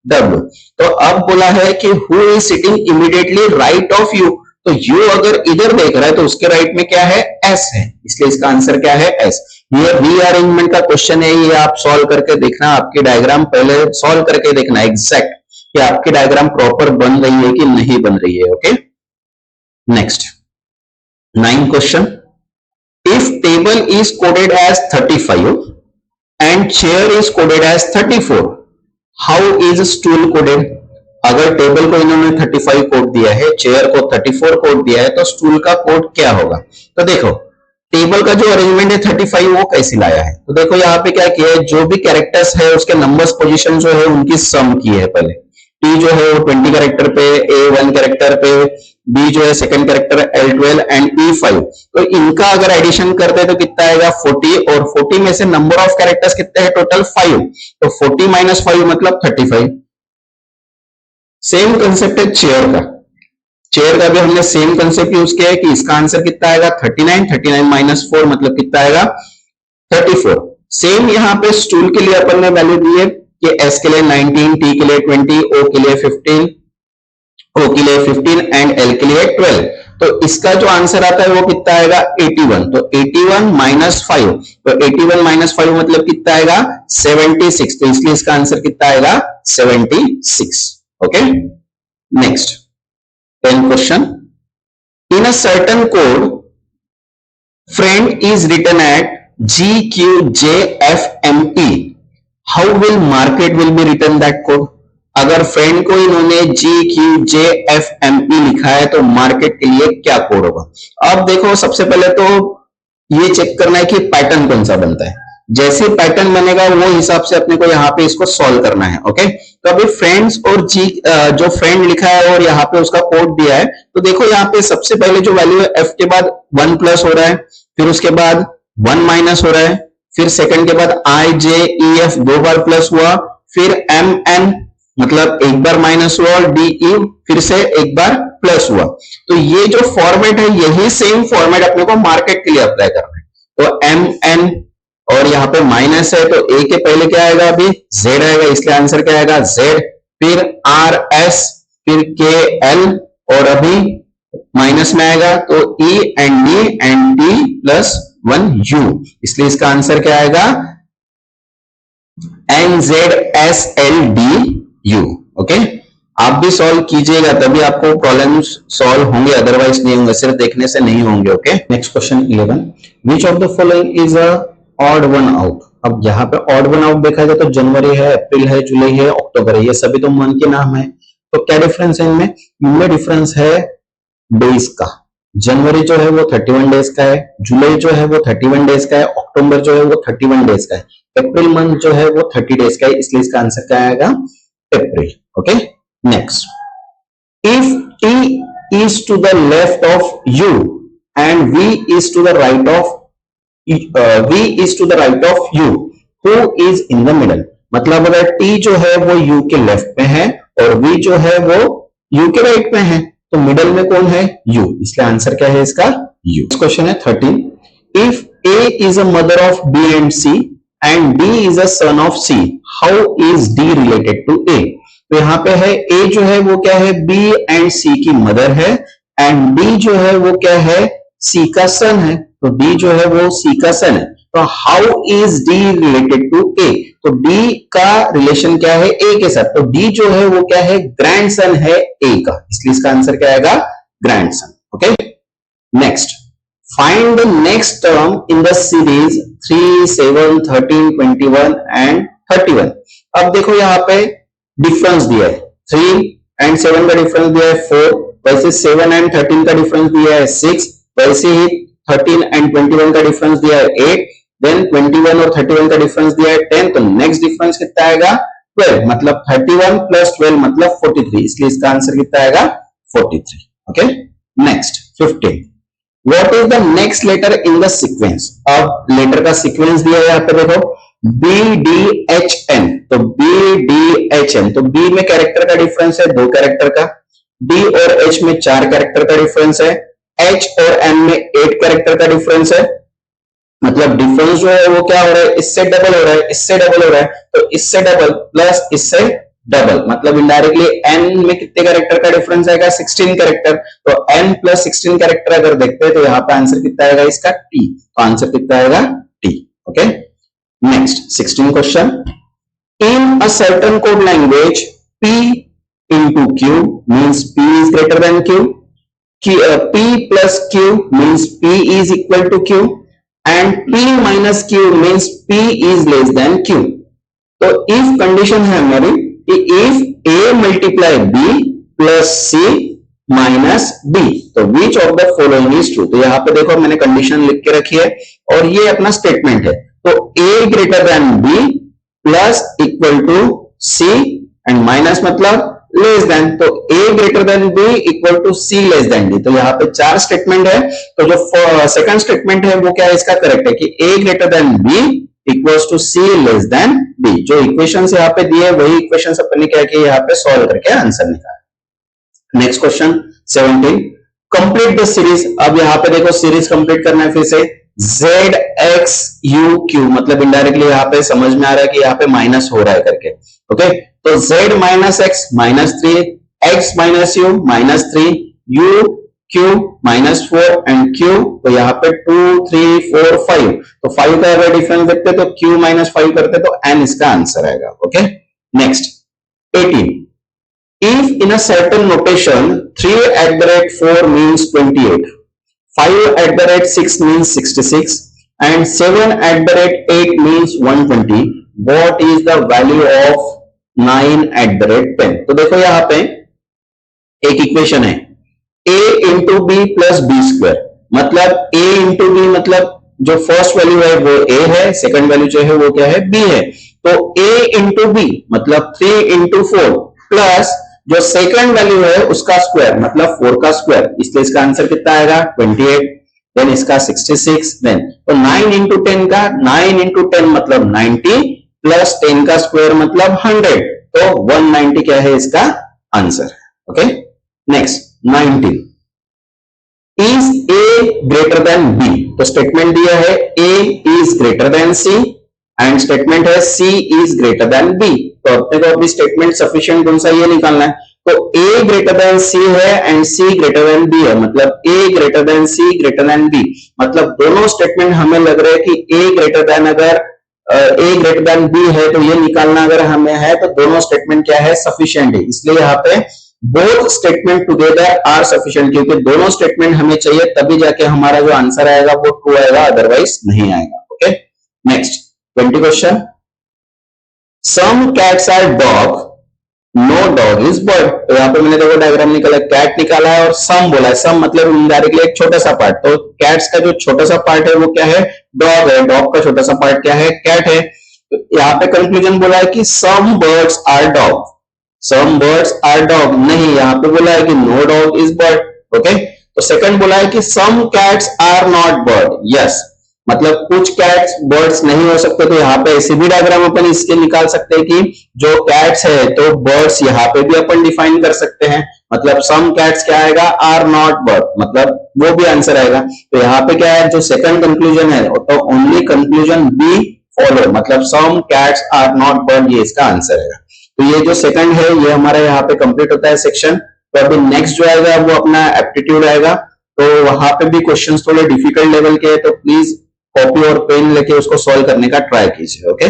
W। तो अब बोला है कि who is sitting immediately right of U, तो U अगर इधर देख रहा है तो उसके राइट में क्या है, S है, इसलिए इसका आंसर क्या है, S। ये रीअरेंजमेंट का क्वेश्चन है, ये आप सॉल्व करके देखना, आपकी डायग्राम पहले सॉल्व करके देखना एग्जैक्ट कि आपकी डायग्राम प्रॉपर बन रही है कि नहीं बन रही है। Okay, next 9 question, if table is coded as 35 and chair is coded as 34, how is stool coded? अगर टेबल को इन्होंने 35 कोड दिया है, चेयर को 34 कोड दिया है, तो स्टूल का कोड क्या होगा? तो देखो टेबल का जो अरेंजमेंट है 35 वो कैसे लाया है, तो देखो यहाँ पे क्या किया है, जो भी कैरेक्टर्स है उसके नंबर्स पोजीशन जो है उनकी सम की है पहले। T जो है वो 20 कैरेक्टर पे, A 1 कैरेक्टर पे, B जो है second character L12 and E5, तो इनका अगर एडिशन करते हैं तो कितना आएगा 40, और 40 में से नंबर ऑफ कैरेक्टर्स कितने हैं टोटल 5, तो 40 माइनस 5 मतलब 35। सेम कंसेप्ट है चेयर का, चेयर का भी हमने सेम कंसेप्ट यूज किया है कि इसका आंसर कितना आएगा 39, 39 माइनस 4 मतलब कितना आएगा 34। सेम यहाँ पे स्टूल के लिए अपन ने वैल्यू दी है कि S के लिए 19, T के लिए 20, O के लिए 15, O के लिए 15 एंड L के लिए 12, तो इसका जो आंसर आता है वो कितना आएगा 81, तो 81 माइनस 5, तो 81 माइनस 5 मतलब कितना आएगा 76, तो इसलिए इसका आंसर कितना आएगा 76। Okay, next 10 question, in a certain code friend is written at GQJFMT, how will market will be written that code? अगर फ्रेंड को इन्होंने GQJFMP लिखा है तो मार्केट के लिए क्या कोड होगा? अब देखो सबसे पहले तो ये चेक करना है कि पैटर्न कौन सा बनता है, जैसे पैटर्न बनेगा वो हिसाब से अपने को यहाँ पे इसको सॉल्व करना है। ओके, तो अभी फ्रेंड्स और जो फ्रेंड लिखा है और यहाँ पे उसका कोड दिया है, तो देखो यहाँ पे सबसे पहले जो वैल्यू है F के बाद 1 प्लस हो रहा है, फिर उसके बाद 1 माइनस हो रहा है, फिर सेकंड के बाद IJEF 2 बार प्लस हुआ, फिर MN मतलब एक बार माइनस हुआ, और DE फिर से एक बार प्लस हुआ। तो ये जो फॉर्मेट है यही सेम फॉर्मेट अपने को मार्केट के लिए अप्लाई करना है। तो MN और यहाँ पे माइनस है, तो A के पहले क्या आएगा, अभी Z आएगा, इसलिए आंसर क्या आएगा Z, फिर RS, फिर KL, और अभी माइनस में आएगा तो E and D and T plus 1 U, इसलिए इसका आंसर क्या आएगा NZSLDU। ओके, आप भी सॉल्व कीजिएगा तभी आपको प्रॉब्लम्स सॉल्व होंगे, अदरवाइज नहीं होंगे, सिर्फ देखने से नहीं होंगे। Okay, next question 11, which of the following is a odd one out? अब यहाँ पे ऑड वन आउट देखा जाए तो जनवरी है, अप्रैल है, जुलाई है, अक्टूबर है, ये सभी तो मंथ के नाम है, तो क्या डिफरेंस है इनमें? इनमें डिफरेंस है डेज का। जनवरी जो है वो 31 डेज का है, जुलाई जो है वो 31 डेज का है, अक्टूबर जो है वो 31 डेज का है, अप्रैल मंथ जो है वो 30 डेज का है, इसलिए इसका आंसर क्या आएगा April. Okay, next, if T is to the left of U and V is to the right of U, who is in the middle? मतलब अगर T जो है वो U के लेफ्ट में है और V जो है वो U के राइट में है, तो मिडल में कौन है? U, इसलिए आंसर क्या है इसका U। क्वेश्चन है 13, if A is a mother of B and C and B is a son of C, how is D related to A? तो यहाँ पे है A जो है वो क्या है, B एंड C की मदर है, एंड B जो है वो क्या है, C का सन है, तो B जो है वो C का सन है, तो how is D related to A? तो डी का रिलेशन क्या है ए के साथ, तो डी जो है वो क्या है, ग्रैंडसन है ए का, इसलिए इसका आंसर क्या आएगा, grandson. Okay, next, find the next term in the series 3, 7, 13, 21 and 31। अब देखो यहाँ पे डिफरेंस दिया है, 3 एंड 7 का डिफरेंस दिया है 4, वैसे 7 एंड 13 का डिफरेंस दिया है 6, वैसे ही 13 एंड 21 का डिफरेंस दिया है 8, देन 21 और 31 का डिफरेंस दिया है 10, तो नेक्स्ट डिफरेंस कितना आएगा, 12, मतलब 31 प्लस 12 मतलब 43, इसलिए इसका आंसर कितना आएगा, 43। Okay, next 15, what is the next letter in the sequence. अब लेटर का सीक्वेंस दिया है यहाँ पे देखो, बी डी एच एन, तो बी डी एच एन, तो बी में कैरेक्टर का डिफरेंस है 2 कैरेक्टर का, डी और एच में 4 कैरेक्टर का डिफरेंस है, एच और एन में 8 कैरेक्टर का डिफरेंस है, मतलब डिफरेंस जो है वो क्या हो रहा है, इससे डबल हो रहा है, इससे डबल हो रहा है, तो इससे डबल प्लस इससे डबल, मतलब इनडायरेक्टली एन में कितने कैरेक्टर का डिफरेंस आएगा, 16 कैरेक्टर, तो एन प्लस 16 कैरेक्टर अगर देखते हैं तो यहाँ पे आंसर कितना आएगा इसका, टी, तो आंसर कितना आएगा, T. Okay, next 16 question, in a certain code language P into Q means P is greater than Q, P plus Q means P is equal to Q and P minus Q means P is less than Q। तो if condition है हमारी कि if A multiply B plus C minus D, तो which of the following is true। तो यहाँ पे देखो मैंने कंडीशन लिख के रखी है और ये अपना स्टेटमेंट है, तो A greater than B plus equal to C and minus मतलब लेस देन, तो A greater than B equal to C less than D। तो यहाँ पे 4 स्टेटमेंट है, तो जो सेकंड स्टेटमेंट है वो क्या है, इसका करेक्ट है कि A greater than B equals to C less than B। जो इक्वेशन यहाँ पे दिए वही इक्वेशन अपन ने क्या किया, यहाँ पे सॉल्व करके आंसर निकाला। Next question 17, complete the series. अब यहाँ पे देखो सीरीज कंप्लीट करना है फिर से, Z X U Q, मतलब इनडायरेक्टली यहाँ पे समझ में आ रहा है कि यहाँ पे माइनस हो रहा है करके। ओके, तो Z minus x minus 3, X minus you minus 3, U Q minus 4 and Q, तो यहाँ पे 2, 3, 4, 5, तो 5 का अगर डिफरेंस देखते तो Q माइनस 5 करते तो N इसका आंसर आएगा। Okay, next 18, if in a certain notation 3 at the rate 4 means 28, 5 at the rate 6 means 66 and 7 at the rate 8 means 120, what is the value of 9 at the rate 10। तो देखो यहाँ पे एक equation है a into B plus B square, मतलब a into B मतलब जो first value है वो a है, सेकंड वैल्यू जो है वो क्या है, b है, तो a इंटू बी मतलब 3 इंटू 4 प्लस जो सेकंड वैल्यू है उसका स्क्वायर मतलब 4 का स्क्वायर, इसलिए इसका आंसर कितना आएगा 28, देन इसका 66, देन तो 9 इंटू 10 का 9 इंटू 10 मतलब 90 प्लस 10 का स्क्वायर मतलब 100, तो 190 क्या है इसका answer. Okay, next 19, is A greater than B, तो स्टेटमेंट दिया है A is greater than C and statement है C is greater than B, तो अपने को अभी स्टेटमेंट सफिशिएंट कौन सा ये निकालना है, तो a ग्रेटर देन सी है and c greater than b है, मतलब a greater then c greater than b, मतलब दोनों स्टेटमेंट हमें लग रहा है कि a ग्रेटर देन अगर a ग्रेटर देन b है तो ये निकालना अगर हमें है तो दोनों स्टेटमेंट क्या है सफिशिएंट है, इसलिए यहाँ पे both statement together are sufficient, क्योंकि दोनों स्टेटमेंट हमें चाहिए तभी जाके हमारा जो आंसर आएगा वो ट्रू आएगा, अदरवाइज नहीं आएगा। Okay, next 20 question, some cats are dog no dog is bird, तो यहाँ पे मैंने देखो डायग्राम निकाला, कैट निकाला है और सम बोला है, सम मतलब इनडायरेक्टली एक छोटा सा पार्ट, तो कैट्स का जो छोटा सा पार्ट है वो क्या है, डॉग है, डॉग का छोटा सा पार्ट क्या है, कैट है, तो यहाँ पे कंक्लूजन बोला है कि some birds are dog, some birds are dog, नहीं यहाँ पे बोला है कि no dog is bird. Okay, तो सेकंड बोला है कि some cats are not bird, yes, मतलब कुछ कैट्स बर्ड्स नहीं हो सकते, तो यहाँ पे ऐसे भी डायग्राम अपन इसके निकाल सकते हैं कि जो कैट्स है तो बर्ड्स यहाँ पे भी अपन डिफाइन कर सकते हैं, मतलब सम कैट्स क्या आएगा, आर नॉट बर्ड, मतलब वो भी आंसर आएगा। तो यहाँ पे क्या है, जो सेकंड कंक्लूजन है तो ओनली कंक्लूजन बी फॉलो, मतलब some cats are not bird, ये इसका आंसर है। तो ये जो सेकंड है ये हमारा यहाँ पे कंप्लीट होता है सेक्शन। तो अभी नेक्स्ट जो आएगा वो अपना एप्टीट्यूड आएगा, तो वहां पे भी क्वेश्चंस थोड़े डिफिकल्ट लेवल के हैं, तो प्लीज कॉपी और पेन लेके उसको सॉल्व करने का ट्राई कीजिए। ओके,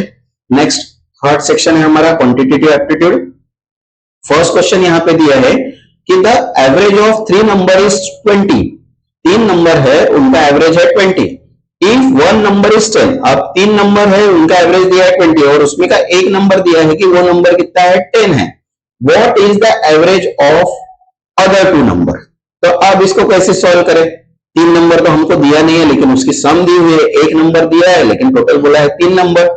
नेक्स्ट थर्ड सेक्शन है हमारा क्वांटिटेटिव एप्टीट्यूड। फर्स्ट क्वेश्चन यहाँ पे दिया है कि the average of 3 number is 20। 3 number है उनका एवरेज है 20। इफ 1 नंबर इज 10, अब 3 नंबर है उनका एवरेज दिया है 20 और उसमें का एक नंबर दिया है कि वो नंबर कितना है 10 है। What is the average of other 2 number. तो अब इसको कैसे सॉल्व करें। 3 नंबर तो हमको दिया नहीं है लेकिन उसकी सम दी हुई है, एक नंबर दिया है लेकिन टोटल बोला है 3 नंबर।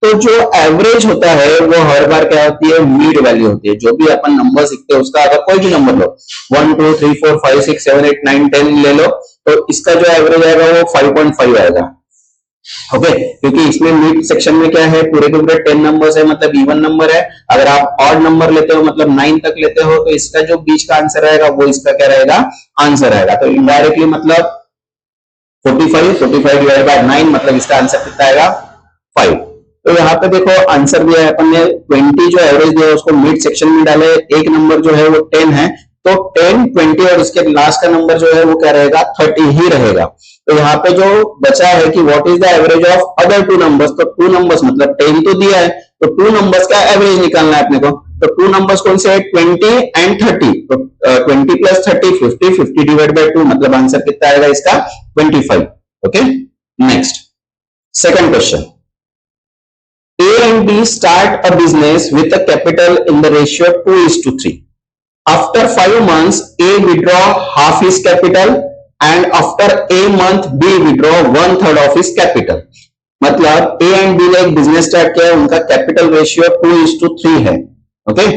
तो जो एवरेज होता है वो हर बार क्या होती है, मीड वैल्यू होती है। जो भी अपन नंबर सीखते हैं उसका अगर कोई भी नंबर लो 1 2 3 4 5 6 7 8 9 10 ले लो तो इसका जो एवरेज आएगा वो 5.5 आएगा। ओके, क्योंकि इसमें मिड सेक्शन में क्या है, पूरे के पूरे 10 नंबर्स है, मतलब इवन नंबर है। अगर आप ऑड नंबर लेते हो मतलब 9 तक लेते हो तो इसका जो बीच का आंसर आएगा वो इसका क्या रहेगा, आंसर आएगा। तो इनडायरेक्टली मतलब 45 डिवाइड बाय 9 मतलब इसका आंसर कितना आएगा 5। तो यहाँ पे देखो आंसर दिया है अपन ने 20, जो एवरेज दिया है उसको मिड सेक्शन में डाले। एक नंबर जो है वो 10 है तो 10 20 और इसके लास्ट का नंबर जो है वो क्या रहेगा 30 ही रहेगा। तो यहाँ पे जो बचा है कि what is the average of other 2 numbers, तो 2 नंबर्स मतलब 10 तो दिया है तो 2 नंबर्स का एवरेज निकालना है अपने को। तो 2 नंबर्स कौन से है 20 एंड 30। तो 20 प्लस 30 50, 50 डिवाइड बाय 2 मतलब आंसर कितना आएगा इसका 25। Okay, next second question. A and B start a business with a capital in the ratio 2:3. After 5 months, A withdraw half his capital and after a month B withdraw 1/3 of his capital. मतलब A and B ने एक business start किया, उनका capital ratio 2:3 है। Okay,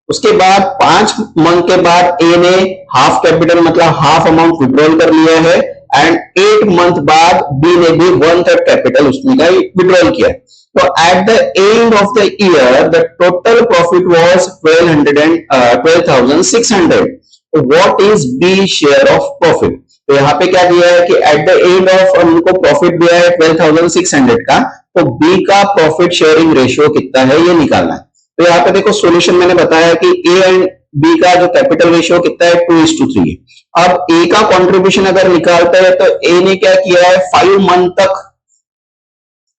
उसके बाद 5 month के बाद A ने हाफ कैपिटल मतलब हाफ अमाउंट विड्रॉल कर लिया है एंड 8 मंथ बाद B ने भी 1/3 कैपिटल उसने का विड्रॉल किया है। So at the end of the year, the total profit was 12,600. What is B share of profit? तो यहाँ पे क्या दिया है कि at the end of उनको प्रॉफिट दिया है 12,600 का, तो B का प्रॉफिट शेयरिंग रेशियो कितना है ये निकालना है। तो यहाँ पे देखो सॉल्यूशन मैंने बताया कि A एंड B का जो कैपिटल रेशियो कितना है 2:3 है। अब A का कंट्रीब्यूशन अगर निकालते हैं तो A ने क्या किया है 5 मंथ तक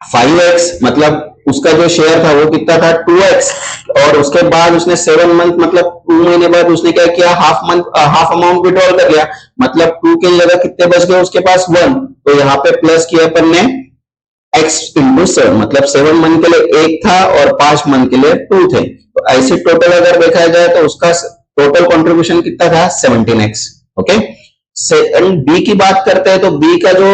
5x मतलब उसका जो शेयर था वो कितना था 2x और उसके बाद उसने 7 मंथ मतलब 2 महीने बाद उसने क्या किया हाफ अमाउंट विड्रॉल कर लिया मतलब 2 के जगह कितने बच गए उसके पास 1। तो यहाँ पे प्लस किया अपन ने x इंटू 7 मतलब 7 मंथ के लिए 1 था और 5 मंथ के लिए 2 थे। तो ऐसे टोटल अगर देखा जाए तो उसका टोटल कंट्रीब्यूशन कितना था 17x। ओके, बी की बात करते हैं तो बी का जो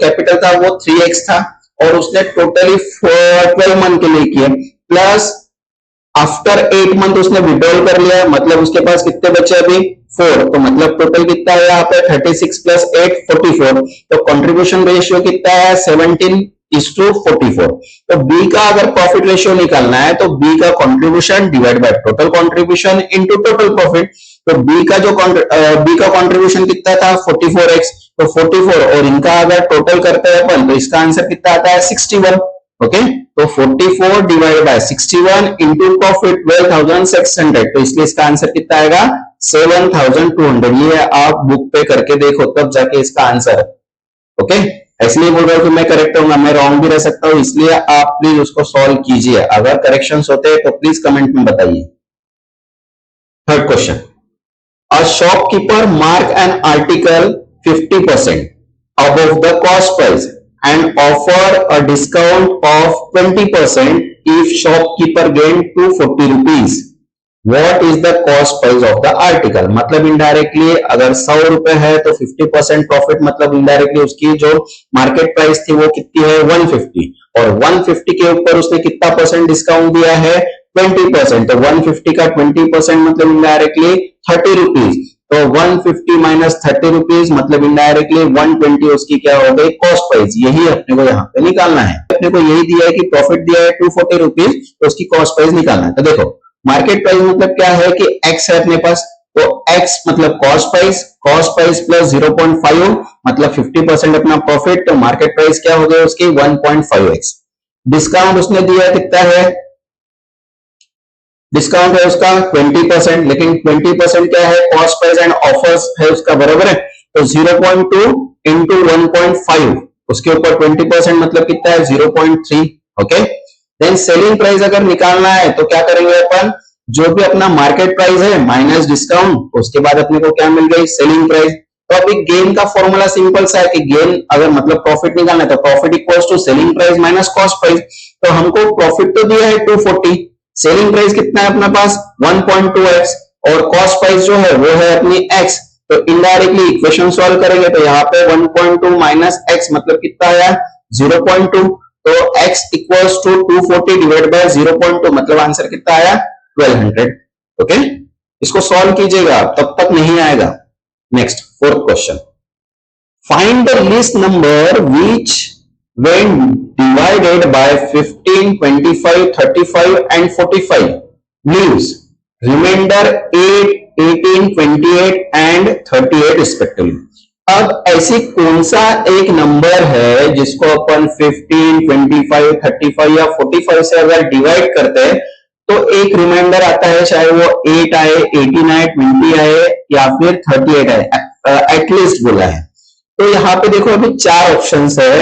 कैपिटल था वो 3x था और उसने टोटली 12 मंथ के लिए किया प्लस आफ्टर 8 मंथ उसने विड्रॉल कर लिया मतलब उसके पास कितने बचे अभी 4। तो मतलब टोटल कितना है यहाँ पे 36 प्लस 8 44। तो कंट्रीब्यूशन रेशियो कितना है 17:44। तो बी का अगर प्रॉफिट रेशियो निकालना है तो बी का contribution divide by total contribution into total profit. तो बी का कंट्रीब्यूशन कितना था 44x, तो 44 और इनका अगर टोटल करते हैं अपन तो इसका आंसर कितना आता है 61। ओके, तो 44 डिवाइड बाय 61 इंटू प्रॉफिट 12,600। तो इसलिए इसका आंसर कितना आएगा 7,200। ये आप बुक पे करके देखो तब जाके इसका आंसर। ओके, इसलिए बोल रहा हूं कि मैं करेक्ट हूँ, मैं रॉन्ग भी रह सकता हूं, इसलिए आप प्लीज उसको सॉल्व कीजिए। अगर करेक्शंस होते हैं तो प्लीज कमेंट में बताइए। Third question, a shopkeeper mark an article 50% above the cost price and offer a discount of 20% if shopkeeper gain 240 rupees. What is the cost price of the article? मतलब indirectly अगर 100 रुपए है तो 50% profit मतलब indirectly उसकी जो market price थी वो कितनी है 150 और 150 के ऊपर उसने कितना परसेंट डिस्काउंट दिया है 20%। तो 150 का 20% मतलब इनडायरेक्टली 30 रुपीज। तो 150 माइनस 30 रुपीज मतलब इनडायरेक्टली 120 उसकी क्या हो गई कॉस्ट प्राइस। यही अपने को यहाँ पे निकालना है। अपने को यही दिया है कि प्रॉफिट दिया है 240 रुपीज तो उसकी कॉस्ट प्राइस निकालना है। तो देखो मार्केट प्राइस मतलब क्या है कि x है अपने पास, तो x मतलब कॉस्ट प्राइस प्लस 0.5 मतलब 50% अपना प्रॉफिट। तो मार्केट प्राइस क्या हो गया उसकी 1.5x। डिस्काउंट उसने दिया कितना है, डिस्काउंट है उसका 20%, लेकिन 20% क्या है कॉस्ट प्राइस एंड ऑफर्स है उसका बराबर है। तो 0.2 इंटू 1.5 उसके ऊपर 20% मतलब कितना है 0.3। ओके, देन सेलिंग प्राइस अगर निकालना है तो क्या करेंगे अपन, जो भी अपना मार्केट प्राइस है माइनस डिस्काउंट, उसके बाद अपने को क्या मिल गई, सेलिंग प्राइस। तो अभी गेन का फॉर्मूला सिंपल सा है कि गेन अगर मतलब प्रॉफिट निकालना है तो profit equals to selling price minus cost price. तो हमको प्रॉफिट तो दिया है 240, सेलिंग प्राइस कितना है अपना पास 1.2x, और कॉस्ट प्राइस जो है वो है अपनी x। तो इनडायरेक्टली इक्वेशन सॉल्व करेंगे तो यहाँ पे 1.2 माइनस x मतलब कितना आया 0.2। तो x equals to 240 divide by 0.2 मतलब आंसर कितना आया 1200। ओके, इसको सॉल्व कीजिएगा, तब तक नहीं आएगा। Next fourth question, find the least number which when divided by 15, 25, 35 and 45 leaves remainder 8, 18, 28 and 38 respectively। अब ऐसी कौन सा एक नंबर है जिसको अपन 15, 25, 35 या 45 से अगर डिवाइड करते हैं तो एक रिमाइंडर आता है, चाहे वो 8 आए, 18 आए, 20 आए या फिर 38 आए, एटलीस्ट बोला है। तो यहाँ पे देखो अभी 4 ऑप्शंस है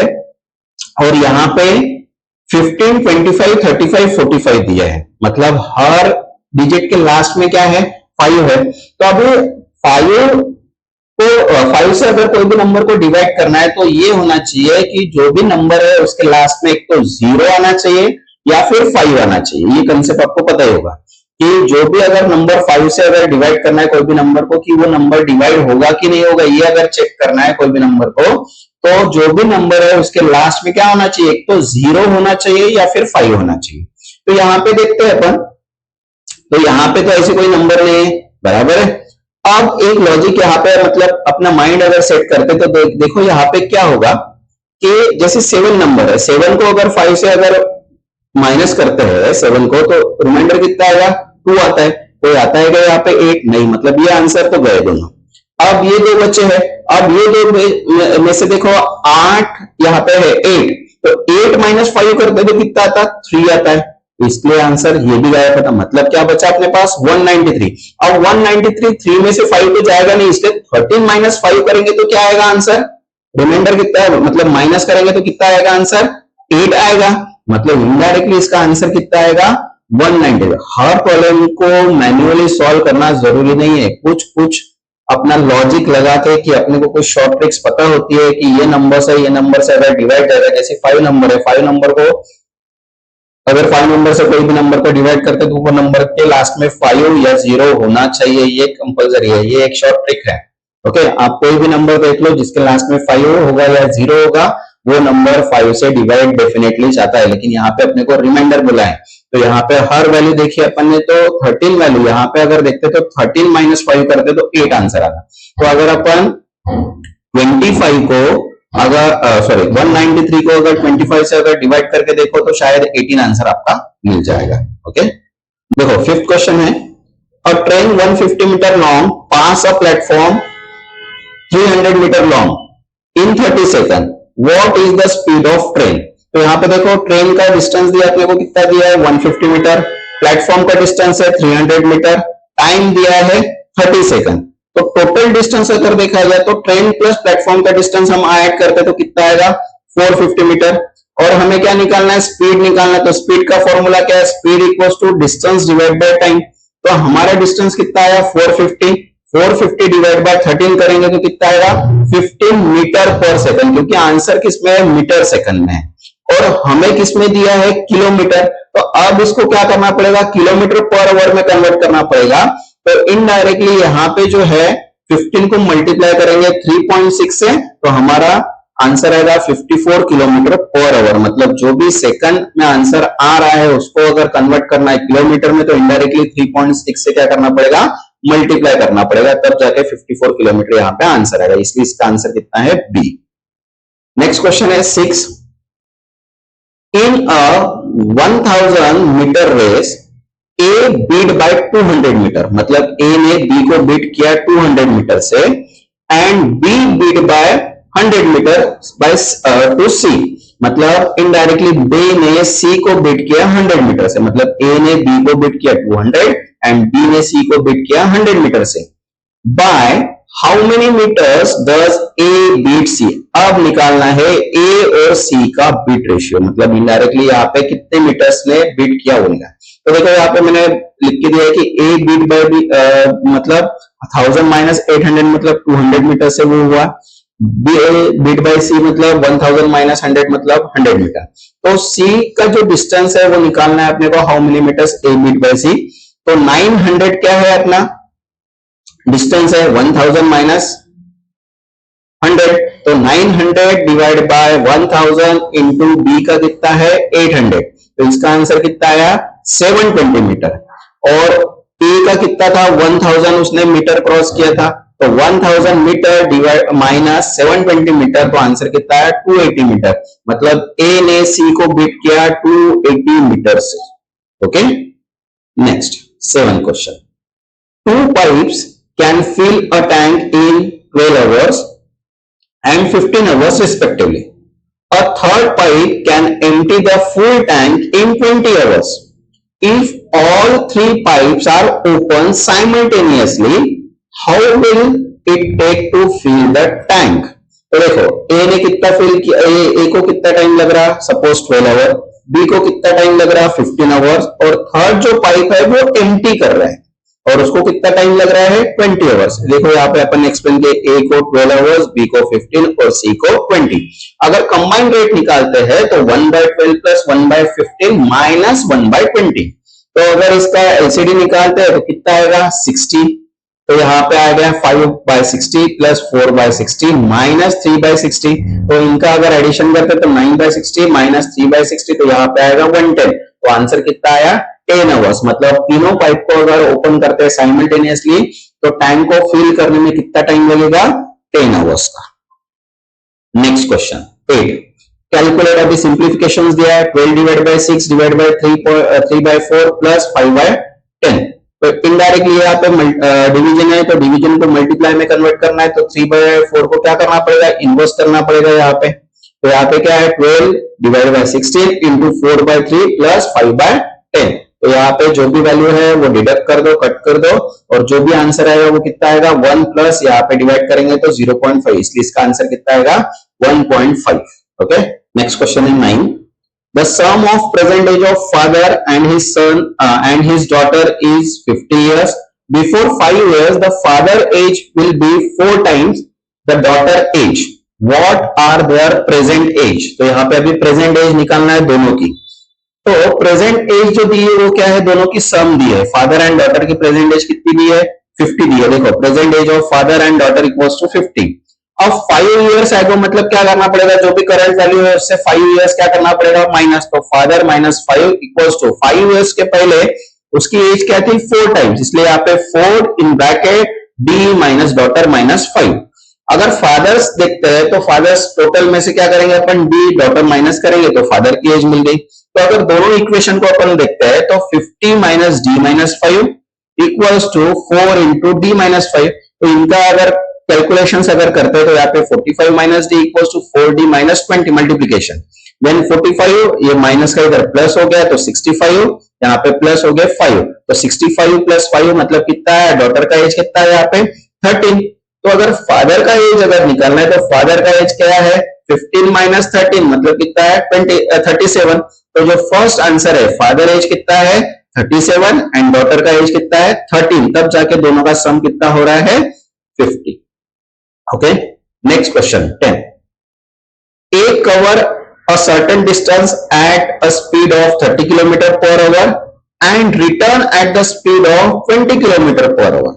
और यहाँ पे 15, 25, 35, 45 दिया है, मतलब हर डिजिट के लास्ट में क्या है 5 है। तो अभी 5 से अगर कोई भी नंबर को डिवाइड करना है तो ये होना चाहिए कि जो भी नंबर है उसके लास्ट में एक तो 0 आना चाहिए या फिर 5 आना चाहिए। ये कंसेप्ट आपको पता ही होगा कि जो भी अगर नंबर 5 से अगर डिवाइड करना है कोई भी नंबर को कि वो नंबर डिवाइड होगा कि नहीं होगा, ये अगर चेक करना है कोई भी नंबर को, तो जो भी नंबर है उसके लास्ट में क्या होना चाहिए, एक तो 0 होना चाहिए या फिर 5 होना चाहिए। तो यहाँ पे देखते हैं अपन, तो यहाँ पे तो ऐसे कोई नंबर नहीं है, बराबर है। अब एक लॉजिक यहाँ पे मतलब अपना माइंड अगर सेट करते तो देखो यहाँ पे क्या होगा कि जैसे 7 नंबर है, 7 को अगर 5 से अगर माइनस करते हैं 7 को तो रिमाइंडर कितना आएगा 2 आता है। तो आता है यहाँ पे 8 नहीं, मतलब ये आंसर तो गए दोनों। अब ये 2 बच्चे हैं, अब ये 2 में से देखो 8 यहाँ पे है 8, तो 8 माइनस 5 करते तो कितना आता 3 आता है, इसलिए आंसर ये भी गायब था। मतलब क्या बचा अपने पास 193। अब 193 3 में से 5 तो जाएगा नहीं, इसलिए 13 माइनस 5 करेंगे तो क्या आएगा आंसर, रिमाइंडर कितना है, मतलब माइनस करेंगे तो कितना आएगा आंसर 8 आएगा। मतलब इनडायरेक्टली इसका आंसर कितना आएगा 190। हर प्रॉब्लम को मैन्युअली सॉल्व करना जरूरी नहीं है, कुछ कुछ अपना लॉजिक लगा के कि अपने को कोई शॉर्ट ट्रिक्स पता होती है कि ये नंबर से ये नंबर से अगर डिवाइड करेगा, जैसे 5 नंबर है, 5 नंबर को अगर 5 नंबर से कोई भी नंबर को डिवाइड करते तो वो नंबर के लास्ट में 5 या 0 होना चाहिए, ये कंपलसरी है, ये एक शॉर्ट ट्रिक है। ओके, आप कोई भी नंबर देख लो जिसके लास्ट में 5 होगा या 0 होगा, वो नंबर 5 से डिवाइड डेफिनेटली जाता है। लेकिन यहाँ पे अपने को रिमाइंडर बोला है, तो यहाँ पे हर वैल्यू देखिए अपन ने तो 13 वैल्यू, यहाँ पे अगर देखते तो 13 माइनस 5 करते तो 8 आंसर आता। तो अगर अपन 25 को अगर सॉरी 193 को अगर 25 से अगर डिवाइड करके देखो तो शायद 18 आंसर आपका मिल जाएगा। ओके, देखो 5th क्वेश्चन है, a train 150 metre long pass a platform 300 metre long in 30 second, what is the speed of train. तो यहाँ पे देखो ट्रेन का डिस्टेंस दिया अपने को, कितना दिया है 150 मीटर, प्लेटफॉर्म का डिस्टेंस है 300 मीटर, टाइम दिया है 30 सेकंड। तो टोटल डिस्टेंस अगर देखा जाए तो ट्रेन प्लस प्लेटफॉर्म का डिस्टेंस हम ऐड करते तो कितना आएगा 450 मीटर। और हमें क्या निकालना है, स्पीड निकालना है। तो स्पीड का फॉर्मूला क्या है, speed equals to distance divide by time. तो हमारा डिस्टेंस कितना आया 450, 450 डिवाइड बाय 13 करेंगे तो कितना आएगा 15 मीटर पर सेकंड, क्योंकि आंसर किसमें है मीटर सेकंड में है और हमें किसमें दिया है किलोमीटर। तो अब इसको क्या करना पड़ेगा, किलोमीटर पर आवर में कन्वर्ट करना पड़ेगा। तो इनडायरेक्टली यहाँ पे जो है 15 को मल्टीप्लाई करेंगे 3.6 से, तो हमारा आंसर आएगा 54 किलोमीटर पर आवर। मतलब जो भी सेकंड में आंसर आ रहा है उसको अगर कन्वर्ट करना है किलोमीटर में तो इनडायरेक्टली 3.6 से क्या करना पड़ेगा, मल्टीप्लाई करना पड़ेगा, तब जाके 54 किलोमीटर यहाँ पे आंसर आएगा। इसलिए इसका आंसर कितना है बी। नेक्स्ट क्वेश्चन है 6, इन अ 1000 मीटर रेस ए बीट बाय 200 मीटर, मतलब ए ने बी को बीट किया 200 मीटर से, and B beat by 100 metre by to C, मतलब इनडायरेक्टली बी ने सी को बीट किया 100 मीटर से, मतलब ए ने बी को बीट किया 200 एंड बी ने सी को बीट किया 100 मीटर से, by how many metres does A beat C. अब निकालना है ए और सी का बीट रेशियो, मतलब इनडायरेक्टली यहाँ पे कितने मीटर्स ने बीट किया बोलना है। तो देखो यहाँ पे मैंने लिख के दिया है कि ए बीट बाय बी मतलब 1000 माइनस 800 मतलब 200 मीटर से वो हुआ। बीट बाय सी मतलब 1000 माइनस 100 मतलब 100 मीटर। तो सी का जो डिस्टेंस है वो निकालना है अपने को, how many metres A beat by C. तो 900 क्या है अपना डिस्टेंस है, 1000 माइनस 100, तो 900 डिवाइड बाय 1000 इंटू बी का कितना है 800, तो इसका आंसर कितना आया 720 मीटर। और ए का कितना था 1000, उसने मीटर क्रॉस किया था, तो 1000 मीटर डिवाइड माइनस 720 मीटर, तो आंसर कितना है 280 मीटर। मतलब ए ने सी को बीट किया 280 मीटर से। Okay, next 7 question. 2 pipes can fill a tank in 12 hours and 15 hours respectively. A third pipe can empty the full tank in 20 hours. If all 3 pipes are open simultaneously, how will it take to fill the tank? तो देखो ए ने कितना fill किया, ए को कितना time लग रहा, suppose 12 our, B को कितना टाइम लग रहा 15 आवर्स, और थर्ड जो पाइप है वो एम्प्टी कर रहा है और उसको कितना टाइम लग रहा है 20 आवर्स। देखो यहाँ पे अपन एक्सप्लेन किए, ए को 12 आवर्स, बी को 15 और सी को 20। अगर कंबाइंड रेट निकालते हैं तो 1/12 प्लस 1/15 माइनस 1/20। तो अगर इसका एलसीडी निकालते हैं तो कितना आएगा 60, तो यहाँ पे आ गया 5/60 प्लस 4/60 माइनस 3/60। तो इनका अगर एडिशन करते तो 9/60 माइनस 3/60, तो यहाँ पे आएगा 110। तो आंसर कितना आया 10 आवर्स। मतलब तीनों पाइप को अगर ओपन करते हैं साइमल्टेनियसली तो टैंक को फिल करने में कितना टाइम लगेगा 10 आवर्स का। नेक्स्ट क्वेश्चन 8, कैलकुलेट अभी सिंप्लीफिकेशंस दिया है, 12 divide by 6 divide by 3/4 plus 5/10। तो इनडायरेक्टली यहाँ पे डिवीजन है, तो डिवीजन को मल्टीप्लाई में कन्वर्ट करना है, तो 3/4 को क्या करना पड़ेगा इनवर्स करना पड़ेगा यहाँ पे। तो यहाँ पे क्या है 12 डिवाइड बाय 16 इंटू 4/3 प्लस 5/10। तो यहाँ पे जो भी वैल्यू है वो डिडक्ट कर दो, कट कर दो, और जो भी आंसर आएगा वो कितना आएगा 1 प्लस यहाँ पे डिवाइड करेंगे तो 0.5, इसलिए इसका आंसर कितना आएगा 1.5। ओके, नेक्स्ट क्वेश्चन है 9, the sum of present age of father and his son and his daughter is 50 years. Before 5 years the father age will be 4 times the daughter age. What are their present age? तो यहाँ पे अभी present as निकालना है दोनों की। तो present as जो दी है वो क्या है, दोनों की सम दी है। फादर एंड डॉटर की प्रेजेंट एज कितनी दी है 50 दी है। देखो present age of father and daughter equals to 50। अब 5 इयर्स आएगा, मतलब क्या करना पड़ेगा, जो भी करंट वैल्यू है उससे 5 इयर्स क्या करना पड़ेगा माइनस। तो father minus 5 equals to 5 years के पहले उसकी एज क्या थी 4 टाइम्स, इसलिए यहाँ पे 4 in bracket D minus daughter minus 5। अगर फादर्स देखते हैं तो फादर्स टोटल में से क्या करेंगे अपन डी डॉटर माइनस करेंगे तो फादर की एज मिल गई। तो अगर दोनों इक्वेशन को अपन देखते हैं तो 50 minus D minus 5 equals to 4 into D minus 5। तो इनका अगर कैलकुलेशंस अगर करते हैं तो यहाँ पे 45 minus D equals to 4d minus 20 multiplication, then 45 ये माइनस का इधर प्लस हो गया तो 65 यहाँ पे प्लस हो गया 5, तो 65 प्लस 5 मतलब कितना है, डॉटर का एज कितना है यहाँ पे 13। तो अगर फादर का एज अगर निकालना है तो फादर का एज क्या है 15 माइनस 13 मतलब कितना है 37। तो जो फर्स्ट आंसर है फादर एज कितना है 37 एंड डॉटर का एज कितना है 13, तब जाके दोनों का सम कितना हो रहा है 50। Okay, next question 10. A cover a certain distance at a speed of 30 km per hour and return at the speed of 20 km per hour.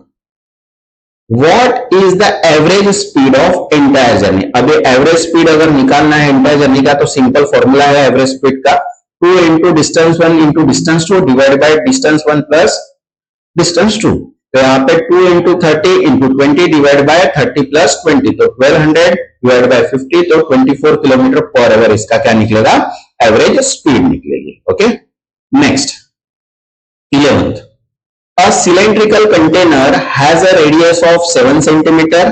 What is the average speed of entire journey? अभी average speed अगर निकालना है entire journey का तो simple formula है average speed का 2 into distance 1 into distance 2 divided by distance 1 plus distance 2। तो यहाँ पे 2 into 30 into 20 divide by 30 plus 20, तो 1200 डिवाइड बाय 50 तो 24 किलोमीटर पर आवर इसका क्या निकलेगा एवरेज स्पीड निकलेगी। Okay, next 11th, a cylindrical container has a radius of 7 centimeter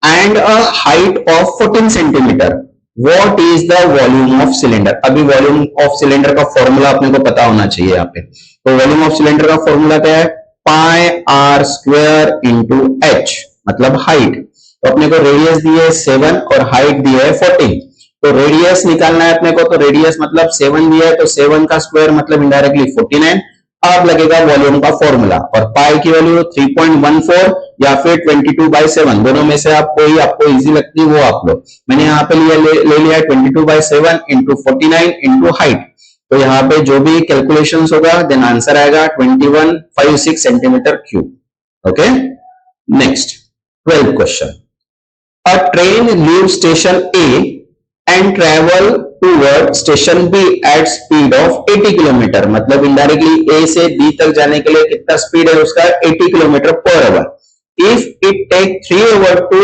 and a height of 14 centimeter. What is the volume of cylinder? अभी volume of cylinder का formula अपने को पता होना चाहिए यहाँ पे। तो वॉल्यूम ऑफ सिलेंडर का फॉर्मूला क्या है पाई आर स्क्वायर इंटू एच, मतलब हाइट। तो अपने को रेडियस दी है 7 और हाइट दी है 14। तो रेडियस निकालना है अपने को, तो रेडियस मतलब 7 दिया है तो 7 का स्क्वायर मतलब इनडायरेक्टली 49। अब लगेगा वॉल्यूम का फॉर्मूला, और पाई की वैल्यू 3.14 या फिर 22/7, दोनों में से आप कोई आपको इजी लगती है वो आप लो। मैंने यहाँ पे ले लिया 22/7 इंटू 49 इंटू हाइट। तो यहाँ पे जो भी कैलकुलेशंस होगा देन आंसर आएगा 2156 centimetre cube. Okay, next 12th question. A train leaves station A and travel toward station B at speed of 80 kilometre, मतलब इनडायरेक्टली A से B तक जाने के लिए कितना स्पीड है उसका 80 किलोमीटर पर hour. If it take 3 hour to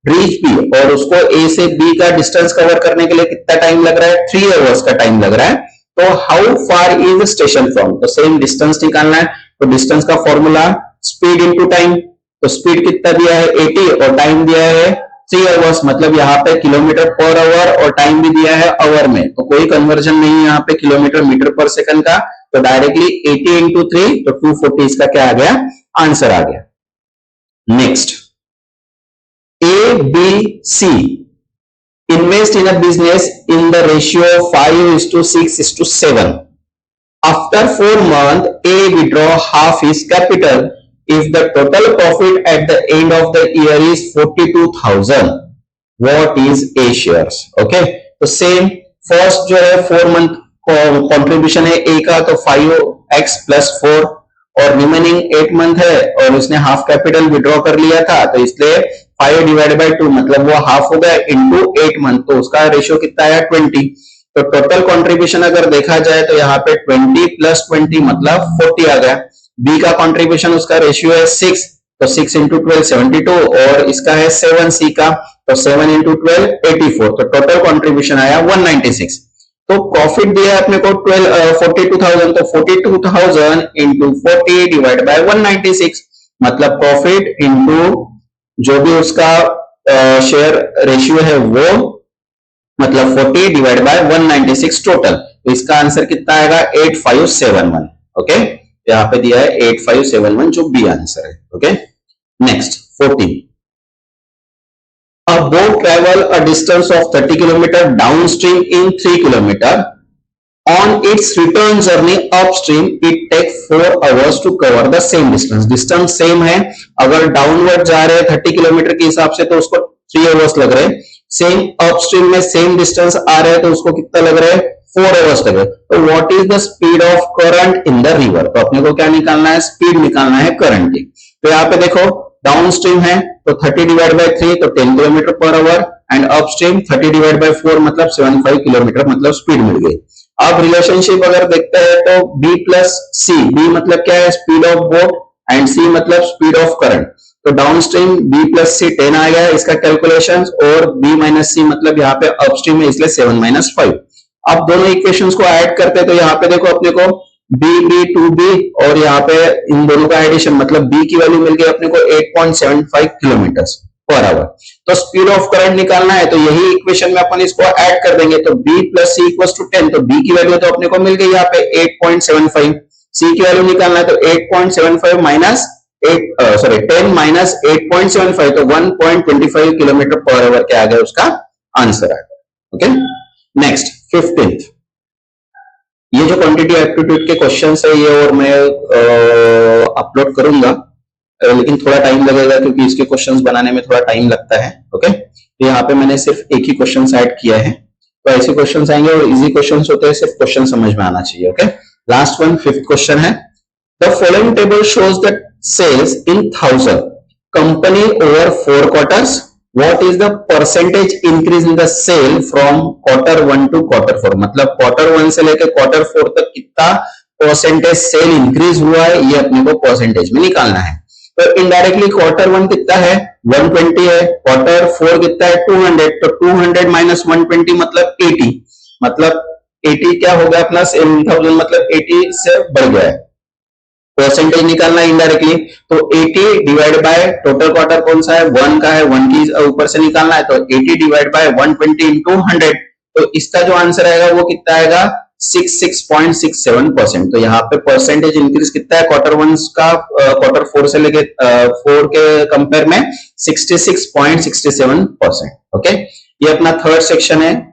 reach B, और उसको A से B का डिस्टेंस कवर करने के लिए कितना टाइम लग रहा है, 3 आवर्स का टाइम लग रहा है। तो how far is station from, तो सेम डिस्टेंस निकालना है। तो डिस्टेंस का फॉर्मूला स्पीड इंटू टाइम, तो स्पीड कितना दिया है 80 और टाइम दिया है 3 आवर्स, मतलब यहाँ पे किलोमीटर पर आवर और टाइम भी दिया है आवर में, तो कोई कन्वर्जन नहीं है यहाँ पे किलोमीटर मीटर पर सेकंड का। तो डायरेक्टली 80 इंटू 3 तो 240 इसका क्या आ गया, आंसर आ गया। Next, A, B, C invest in a business in the ratio of 5:6:7. After 4 months, A withdraw half his capital. If the total profit at the end of the year is 42,000, what is A shares? Okay, तो same first जो है 4 month contribution है A का, तो 5x + 4, और remaining 8 month है और उसने हाफ कैपिटल विड्रॉ कर लिया था, तो इसलिए 5/2 मतलब वो हाफ हो गया इंटू 8 मंथ, तो उसका रेशियो कितना आया 20। तो टोटल कंट्रीब्यूशन अगर देखा जाए तो यहाँ पे 20 + 20 मतलब 40 आ गया। बी का कंट्रीब्यूशन उसका रेशियो है 6, तो 6 इंटू 12 72, और इसका है 7 सी का, तो 7 इंटू 12 84, तो टोटल कंट्रीब्यूशन आया 196। तो प्रॉफिट दिया अपने को 42,000, तो 42,000 इंटू 40 डिवाइड बाय 196, मतलब प्रॉफिट इंटू जो भी उसका शेयर रेशियो है वो, मतलब 40 डिवाइड बाय 196 टोटल, तो इसका आंसर कितना आएगा 8571। ओके, यहाँ पे दिया है 8571 जो बी आंसर है। Okay, next 14। A boat travel a distance of 30 km downstream in 3 km. On its return journey upstream, it takes 4 hours to cover the same distance. Distance same है, अगर डाउनवर्ड जा रहे हैं 30 किलोमीटर के हिसाब से तो उसको 3 आवर्स लग रहे हैं। सेम अपस्ट्रीम में सेम डिस्टेंस आ रहे हैं तो उसको कितना लग रहा है 4 आवर्स लग रहे हैं। तो what is the speed of current in the river, तो अपने को क्या निकालना है, स्पीड निकालना है करंट की। तो यहाँ पे देखो डाउनस्ट्रीम है तो 30 डिवाइड बाय 3 तो 10 किलोमीटर पर our, and upstream 30 divide by 4 मतलब 75 किलोमीटर, मतलब स्पीड मिल गई। अब रिलेशनशिप अगर देखते हैं तो B + C, B मतलब क्या है speed of boat, and C मतलब स्पीड ऑफ करंट। तो डाउनस्ट्रीम B + C 10 आ गया इसका कैलकुलेशंस, और B - C मतलब यहाँ पे अपस्ट्रीम है इसलिए 7 - 5। अब दोनों इक्वेशंस को ऐड करते हैं तो यहाँ पे देखो अपने को B 2B, और यहाँ पे इन दोनों का एडिशन मतलब B की वैल्यू मिल गई अपने को 8.75 किलोमीटर पर आवर। तो स्पीड ऑफ करंट निकालना है तो यही इक्वेशन में अपन इसको ऐड कर देंगे, तो B + C = 10, तो B की वैल्यू तो अपने को मिल गई यहाँ पे 8.75, C की वैल्यू निकालना है तो 8.75 माइनस 10 माइनस 8.75, तो 1.25 किलोमीटर पर आवर क्या आ गया उसका आंसर आ गया। Okay, next 15th। ये जो क्वांटिटी एप्टीट्यूड के क्वेश्चंस है ये और मैं अपलोड करूंगा, लेकिन थोड़ा टाइम लगेगा क्योंकि इसके क्वेश्चंस बनाने में थोड़ा टाइम लगता है। ओके, तो यहाँ पे मैंने सिर्फ एक ही क्वेश्चन ऐड किया है, तो ऐसे क्वेश्चंस आएंगे और इजी क्वेश्चंस होते हैं, सिर्फ क्वेश्चन समझ में आना चाहिए। Okay, last one 5th question है, the following table shows the sales in 1000 company over 4 quarters, what is the percentage increase in the sale from Q1 to Q4, मतलब Q1 से लेकर Q4 तक कितना परसेंटेज सेल इंक्रीज हुआ है ये अपने को परसेंटेज में निकालना है। तो इनडायरेक्टली Q1 कितना है 120 है, Q4 कितना है 200, तो 200 माइनस 120 मतलब 80, मतलब 80 क्या हो गया अपना 1000 मतलब 80 से बढ़ गया है, परसेंटेज निकालना है इनडायरेक्टली। तो 80 डिवाइड बाय टोटल क्वार्टर कौन सा है 1 का है, 1 की ऊपर से निकालना है, तो 80 डिवाइड बाय 120 इंटू 100, तो इसका जो आंसर आएगा वो कितना आएगा 66.67%। तो यहाँ पे परसेंटेज इंक्रीज कितना है क्वार्टर वन का क्वार्टर फोर से लेके फोर के कंपेयर में 66.67%। ओके, ये अपना थर्ड सेक्शन है।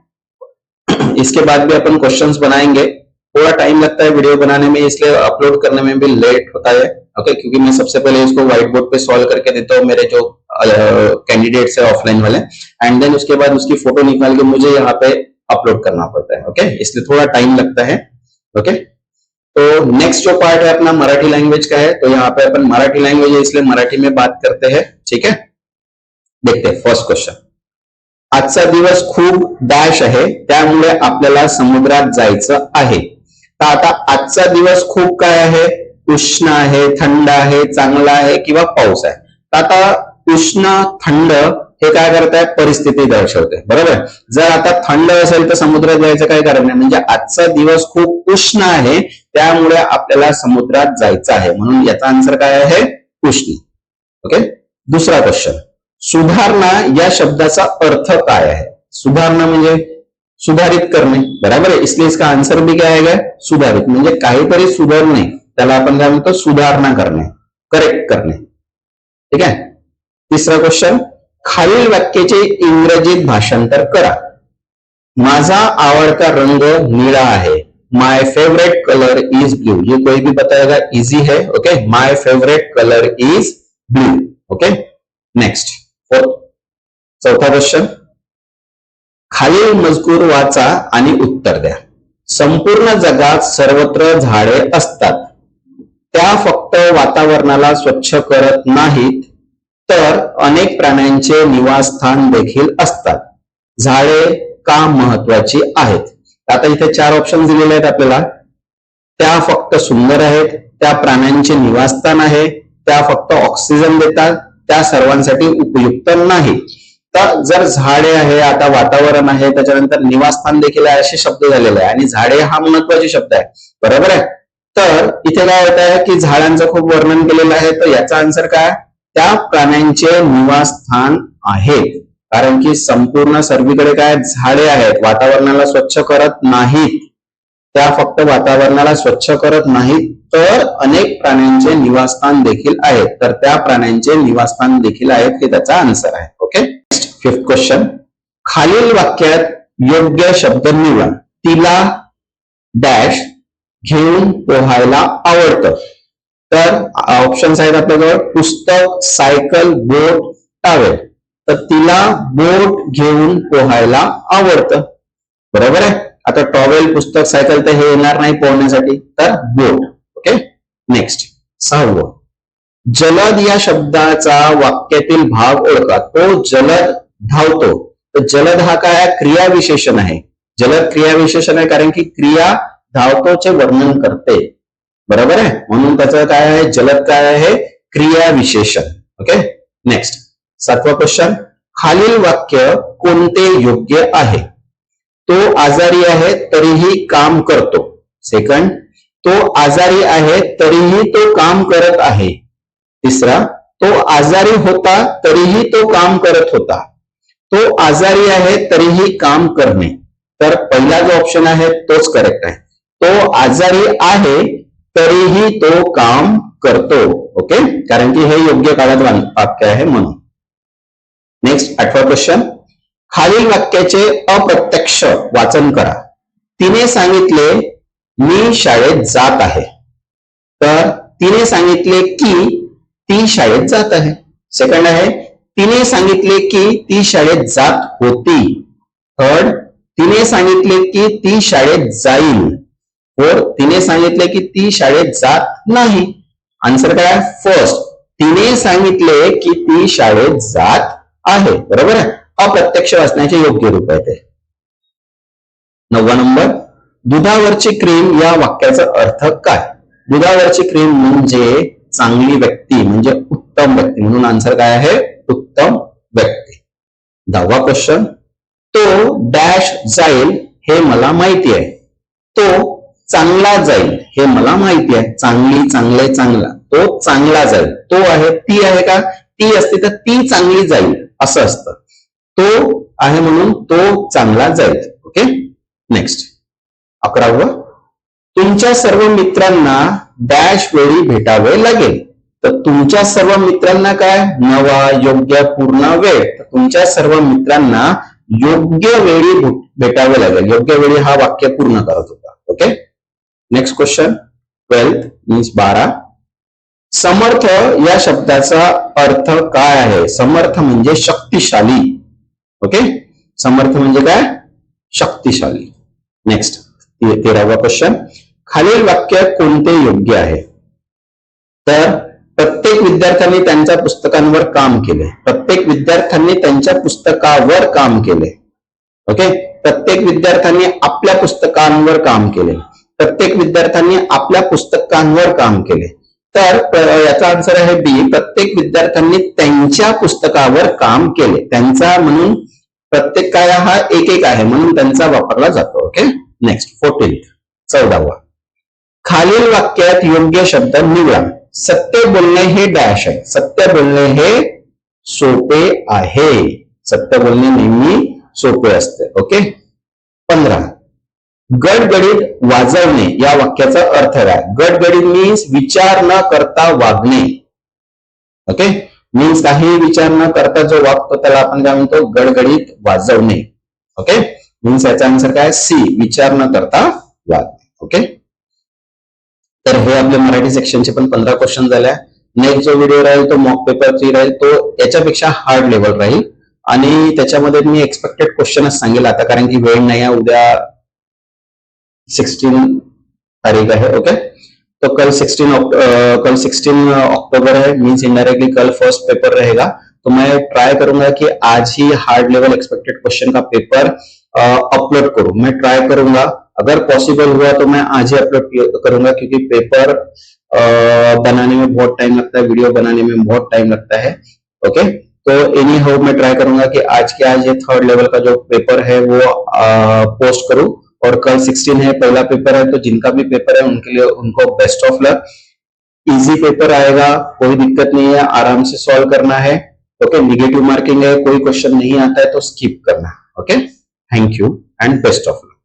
इसके बाद भी अपन क्वेश्चंस बनाएंगे, थोड़ा टाइम लगता है वीडियो बनाने में, इसलिए अपलोड करने में भी लेट होता है। ओके, क्योंकि मैं सबसे पहले इसको व्हाइट बोर्ड पे सॉल्व करके देता हूँ मेरे जो कैंडिडेट्स है ऑफलाइन वाले, एंड देन उसके बाद उसकी फोटो निकाल के मुझे यहाँ पे अपलोड करना पड़ता है। ओके, इसलिए थोड़ा टाइम लगता है। ओके, तो नेक्स्ट जो पार्ट है अपना मराठी लैंग्वेज का है, तो यहाँ पे अपन मराठी लैंग्वेज है इसलिए मराठी में बात करते हैं। ठीक है, देखते हैं फर्स्ट क्वेश्चन। आजचा दिवस खूप डॅश आहे, त्यामुळे आपल्याला समुद्रात जायचं आहे। तर आता आजचा दिवस खूप काय आहे, उष्ण आहे, थंड आहे, चांगला आहे किंवा पाऊस आहे। तर आता उष्ण थंड हे काय करताय, परिस्थिती दर्शवते, बरोबर। जर आता थंड असेल तर समुद्रात जायचं काय कारण नाही, म्हणजे आजचा दिवस खूप उष्ण आहे त्यामुळे आपल्याला समुद्रात जायचं आहे, म्हणून याचा आन्सर काय आहे, उष्ण। ओके, दुसरा क्वेश्चन। सुधारणा या शब्दाचा अर्थ काय आहे, सुधारणा म्हणजे सुधारित करणे, बराबर है, इसलिए इसका आंसर भी क्या आएगा, सुधारित, म्हणजे काहीतरी सुधारणे, त्याला आपण काय म्हणतो, सुधारणा करणे, करेक्ट करणे। ठीक आहे, तिसरा क्वेश्चन। खालील वाक्याचे इंग्रजीत भाषांतर करा। माझा आवडता रंग नीला है, my favourite colour is blue. ये कोई भी बताएगा, इजी है। Okay, my favourite colour is blue. Okay, next चौथा क्वेश्चन। खालील मजकूर वाचा आणि उत्तर द्या। संपूर्ण जगात सर्वत्र झाडे असतात, त्या फक्त वातावरणाला स्वच्छ करत नाहीत, तर अनेक प्राण्यांचे निवासस्थान देखील असतात। झाडे का महत्वाची आहेत? आता इथे चार ऑप्शन दिलेले आहेत आपल्याला। त्या फक्त सुंदर आहेत, त्या प्राण्यांचे निवासस्थान आहे, त्या फक्त ऑक्सिजन देतात, त्या सर्वांसाठी उपयुक्त नाही। तर जर झाडे आहे, आता वातावरण आहे, त्याच्यानंतर निवासस्थान देखील आहे, असे शब्द झालेले आहे, आणि झाडे हा महत्वाचे शब्द आहे, बरोबर आहे। तर इथे काय होत आहे की झाडांचं खूप वर्णन केलेलं आहे, तर याचा आन्सर काय, त्या प्राण्यांचे निवासस्थान आहेत, कारण की संपूर्ण सर्वीकडे काय झाडे आहेत, वातावरणाला स्वच्छ करत नाहीत, त्या फक्त वातावरणाला स्वच्छ करत नाहीत, तर अनेक प्राण्यांचे निवासस्थान देखील आहेत, तर त्या प्राण्यांचे निवासस्थान देखील आहेत, हे त्याचा आन्सर आहे। Okay, fifth question. खालील वाक्यात योग्य शब्द निवडा। तिला डॅश घेऊन पोहायला आवडतं। तर ऑप्शन्स आहेत आपल्याजवळ, पुस्तक, सायकल, बोट, टावेल। तर तिला बोट घेऊन पोहायला आवडतं, बरोबर आहे। आता टॉवेल, पुस्तक, सायकल तर हे येणार नाही पोहण्यासाठी, तर बोट। ओके, नेक्स्ट सहावं। जलद या शब्दाचा वाक्यातील भाग ओळखा। तो जलद धावतो, तर जलद हा काय, क्रियाविशेषण आहे। जलद क्रियाविशेषण आहे कारण की क्रिया धावतोचे वर्णन करते, बरोबर आहे, म्हणून त्याचं काय आहे, जलद काय आहे, क्रियाविशेषण। ओके, नेक्स्ट सातवा क्वेश्चन। खालील वाक्य कोणते योग्य आहे? तो आजारी आहे तरीही काम करतो। सेकंड, तो आजारी आहे तरीही तो काम करत आहे। तिसरा, तो आजारी होता तरीही तो काम करत होता। तो आजारी आहे तरीही काम करणे, तर पहिला जो ऑप्शन आहे तोच करेक्ट आहे। तो आजारी आहे तरीही तो काम करतो। ओके, कारण की हे योग्य काळात वाक्य आहे म्हणून। नेक्स्ट आठवा क्वेश्चन। खालील वाक्याचे अप्रत्यक्ष वाचन करा। तिने सांगितले मी शाळेत जात आहे, तर तिने सांगितले की ती शाळेत जात आहे। सेकंड आहे, तिने सांगितले की ती शाळेत जात होती। थर्ड, तिने सांगितले की ती शाळेत जाईल। फोर्थ, तिने सांगितले की ती शाळेत जात नाही। आन्सर काय, फर्स्ट, तिने सांगितले की ती शाळेत जात आहे, बरोबर आहे। अप्रत्यक्ष वाचण्याचे योग्य रूप आहे ते। नववा नंबर। दुधावरची क्रीम या वाक्याचा अर्थ काय? दुधावरची क्रीम म्हणजे चांगली व्यक्ती, म्हणजे उत्तम व्यक्ती, म्हणून आन्सर काय आहे, उत्तम व्यक्ती। 10वा क्वेश्चन। तो डॅश जाईल हे मला माहिती आहे। तो चांगला जाईल हे मला माहिती आहे। चांगली, चांगले, चांगला, तो चांगला जाईल। तो आहे, ती आहे का, ती असते तर ती चांगली जाईल असं असतं। तो आहे म्हणून तो चांगला जाईल। ओके, नेक्स्ट 11व, तुमच्या सर्व मित्रांना डॅश वेळी भेटावे लागेल. तर तुमच्या सर्व मित्रांना काय, नवा योग्य पूर्ण वेळ. तर तुमच्या सर्व मित्रांना योग्य वेळी भेटावे लागेल. योग्य वेळी हा वाक्य पूर्ण करत होता. ओके. Next question 12 means 12. समर्थ या शब्दाचा अर्थ काय आहे? समर्थ म्हणजे शक्तिशाली. ओके. समर्थ म्हणजे काय, शक्तिशाली. नेक्स्ट 13वा क्वेश्चन, खालील वाक्य कोणते योग्य आहे? तर प्रत्येक विद्यार्थ्यांनी त्यांच्या पुस्तकांवर काम केले. प्रत्येक विद्यार्थ्यांनी त्यांच्या पुस्तकावर काम केले. ओके. प्रत्येक विद्यार्थ्यांनी आपल्या पुस्तकांवर काम केले. प्रत्येक विद्यार्थ्यांनी आपल्या पुस्तकांवर काम केले. तर याचा आन्सर आहे बी, प्रत्येक विद्यार्थ्यांनी त्यांच्या पुस्तकावर काम केले. त्यांचा म्हणून प्रत्येक काय हा एक एक आहे म्हणून त्यांचा वापरला जातो. ओके. नेक्स्ट 14th 14वा, खालील वाक्यात योग्य शब्द निवडा. सत्य बोलणे हे डॅश आहे. सत्य बोलणे हे सोपे आहे. सत्य बोलणे नेहमी सोपे असते. ओके. 15, गडगडीत वाजवणे या वाक्याचा अर्थ काय? गडगडीत मीन्स विचार न करता वागणे. ओके. मीन्स काही विचार न करता जो वागतो त्याला आपण काय म्हणतो, गडगडीत वाजवणे. ओके. मीन्स याचा आन्सर काय, सी, विचार न करता वागणे. ओके. तर हे आपल्या मराठी सेक्शनचे पण 15 क्वेश्चन झाले. नेक्स्ट जो व्हिडिओ राहील तो मॉक पेपर 3 राहील. तो याच्यापेक्षा हार्ड लेवल राहील आणि त्याच्यामध्ये मी एक्सपेक्टेड क्वेश्चनच सांगेल आता, कारण की वेळ नाही आहे. उद्या 16 तारीख है. ओके. तो कल 16 अक्टूबर है, मीन्स इनडायरेक्टली कल फर्स्ट पेपर रहेगा. तो मैं ट्राई करूंगा कि आज ही हार्ड लेवल एक्सपेक्टेड क्वेश्चन का पेपर अपलोड करूं. मैं ट्राई करूंगा, अगर पॉसिबल हुआ तो मैं आज ही अपलोड करूंगा, क्योंकि पेपर बनाने में बहुत टाइम लगता है, वीडियो बनाने में बहुत टाइम लगता है. ओके. तो एनी हाउ मैं ट्राई करूंगा कि आज के आज ये थर्ड लेवल का जो पेपर है वो पोस्ट करूं. और कल 16 है, पहला पेपर है, तो जिनका भी पेपर है उनके लिए उनको best of luck. Easy paper आएगा, कोई दिक्कत नहीं है, आराम से सॉल्व करना है. ओके. निगेटिव मार्किंग है, कोई क्वेश्चन नहीं आता है तो स्किप करना. Okay. Thank you and best of luck.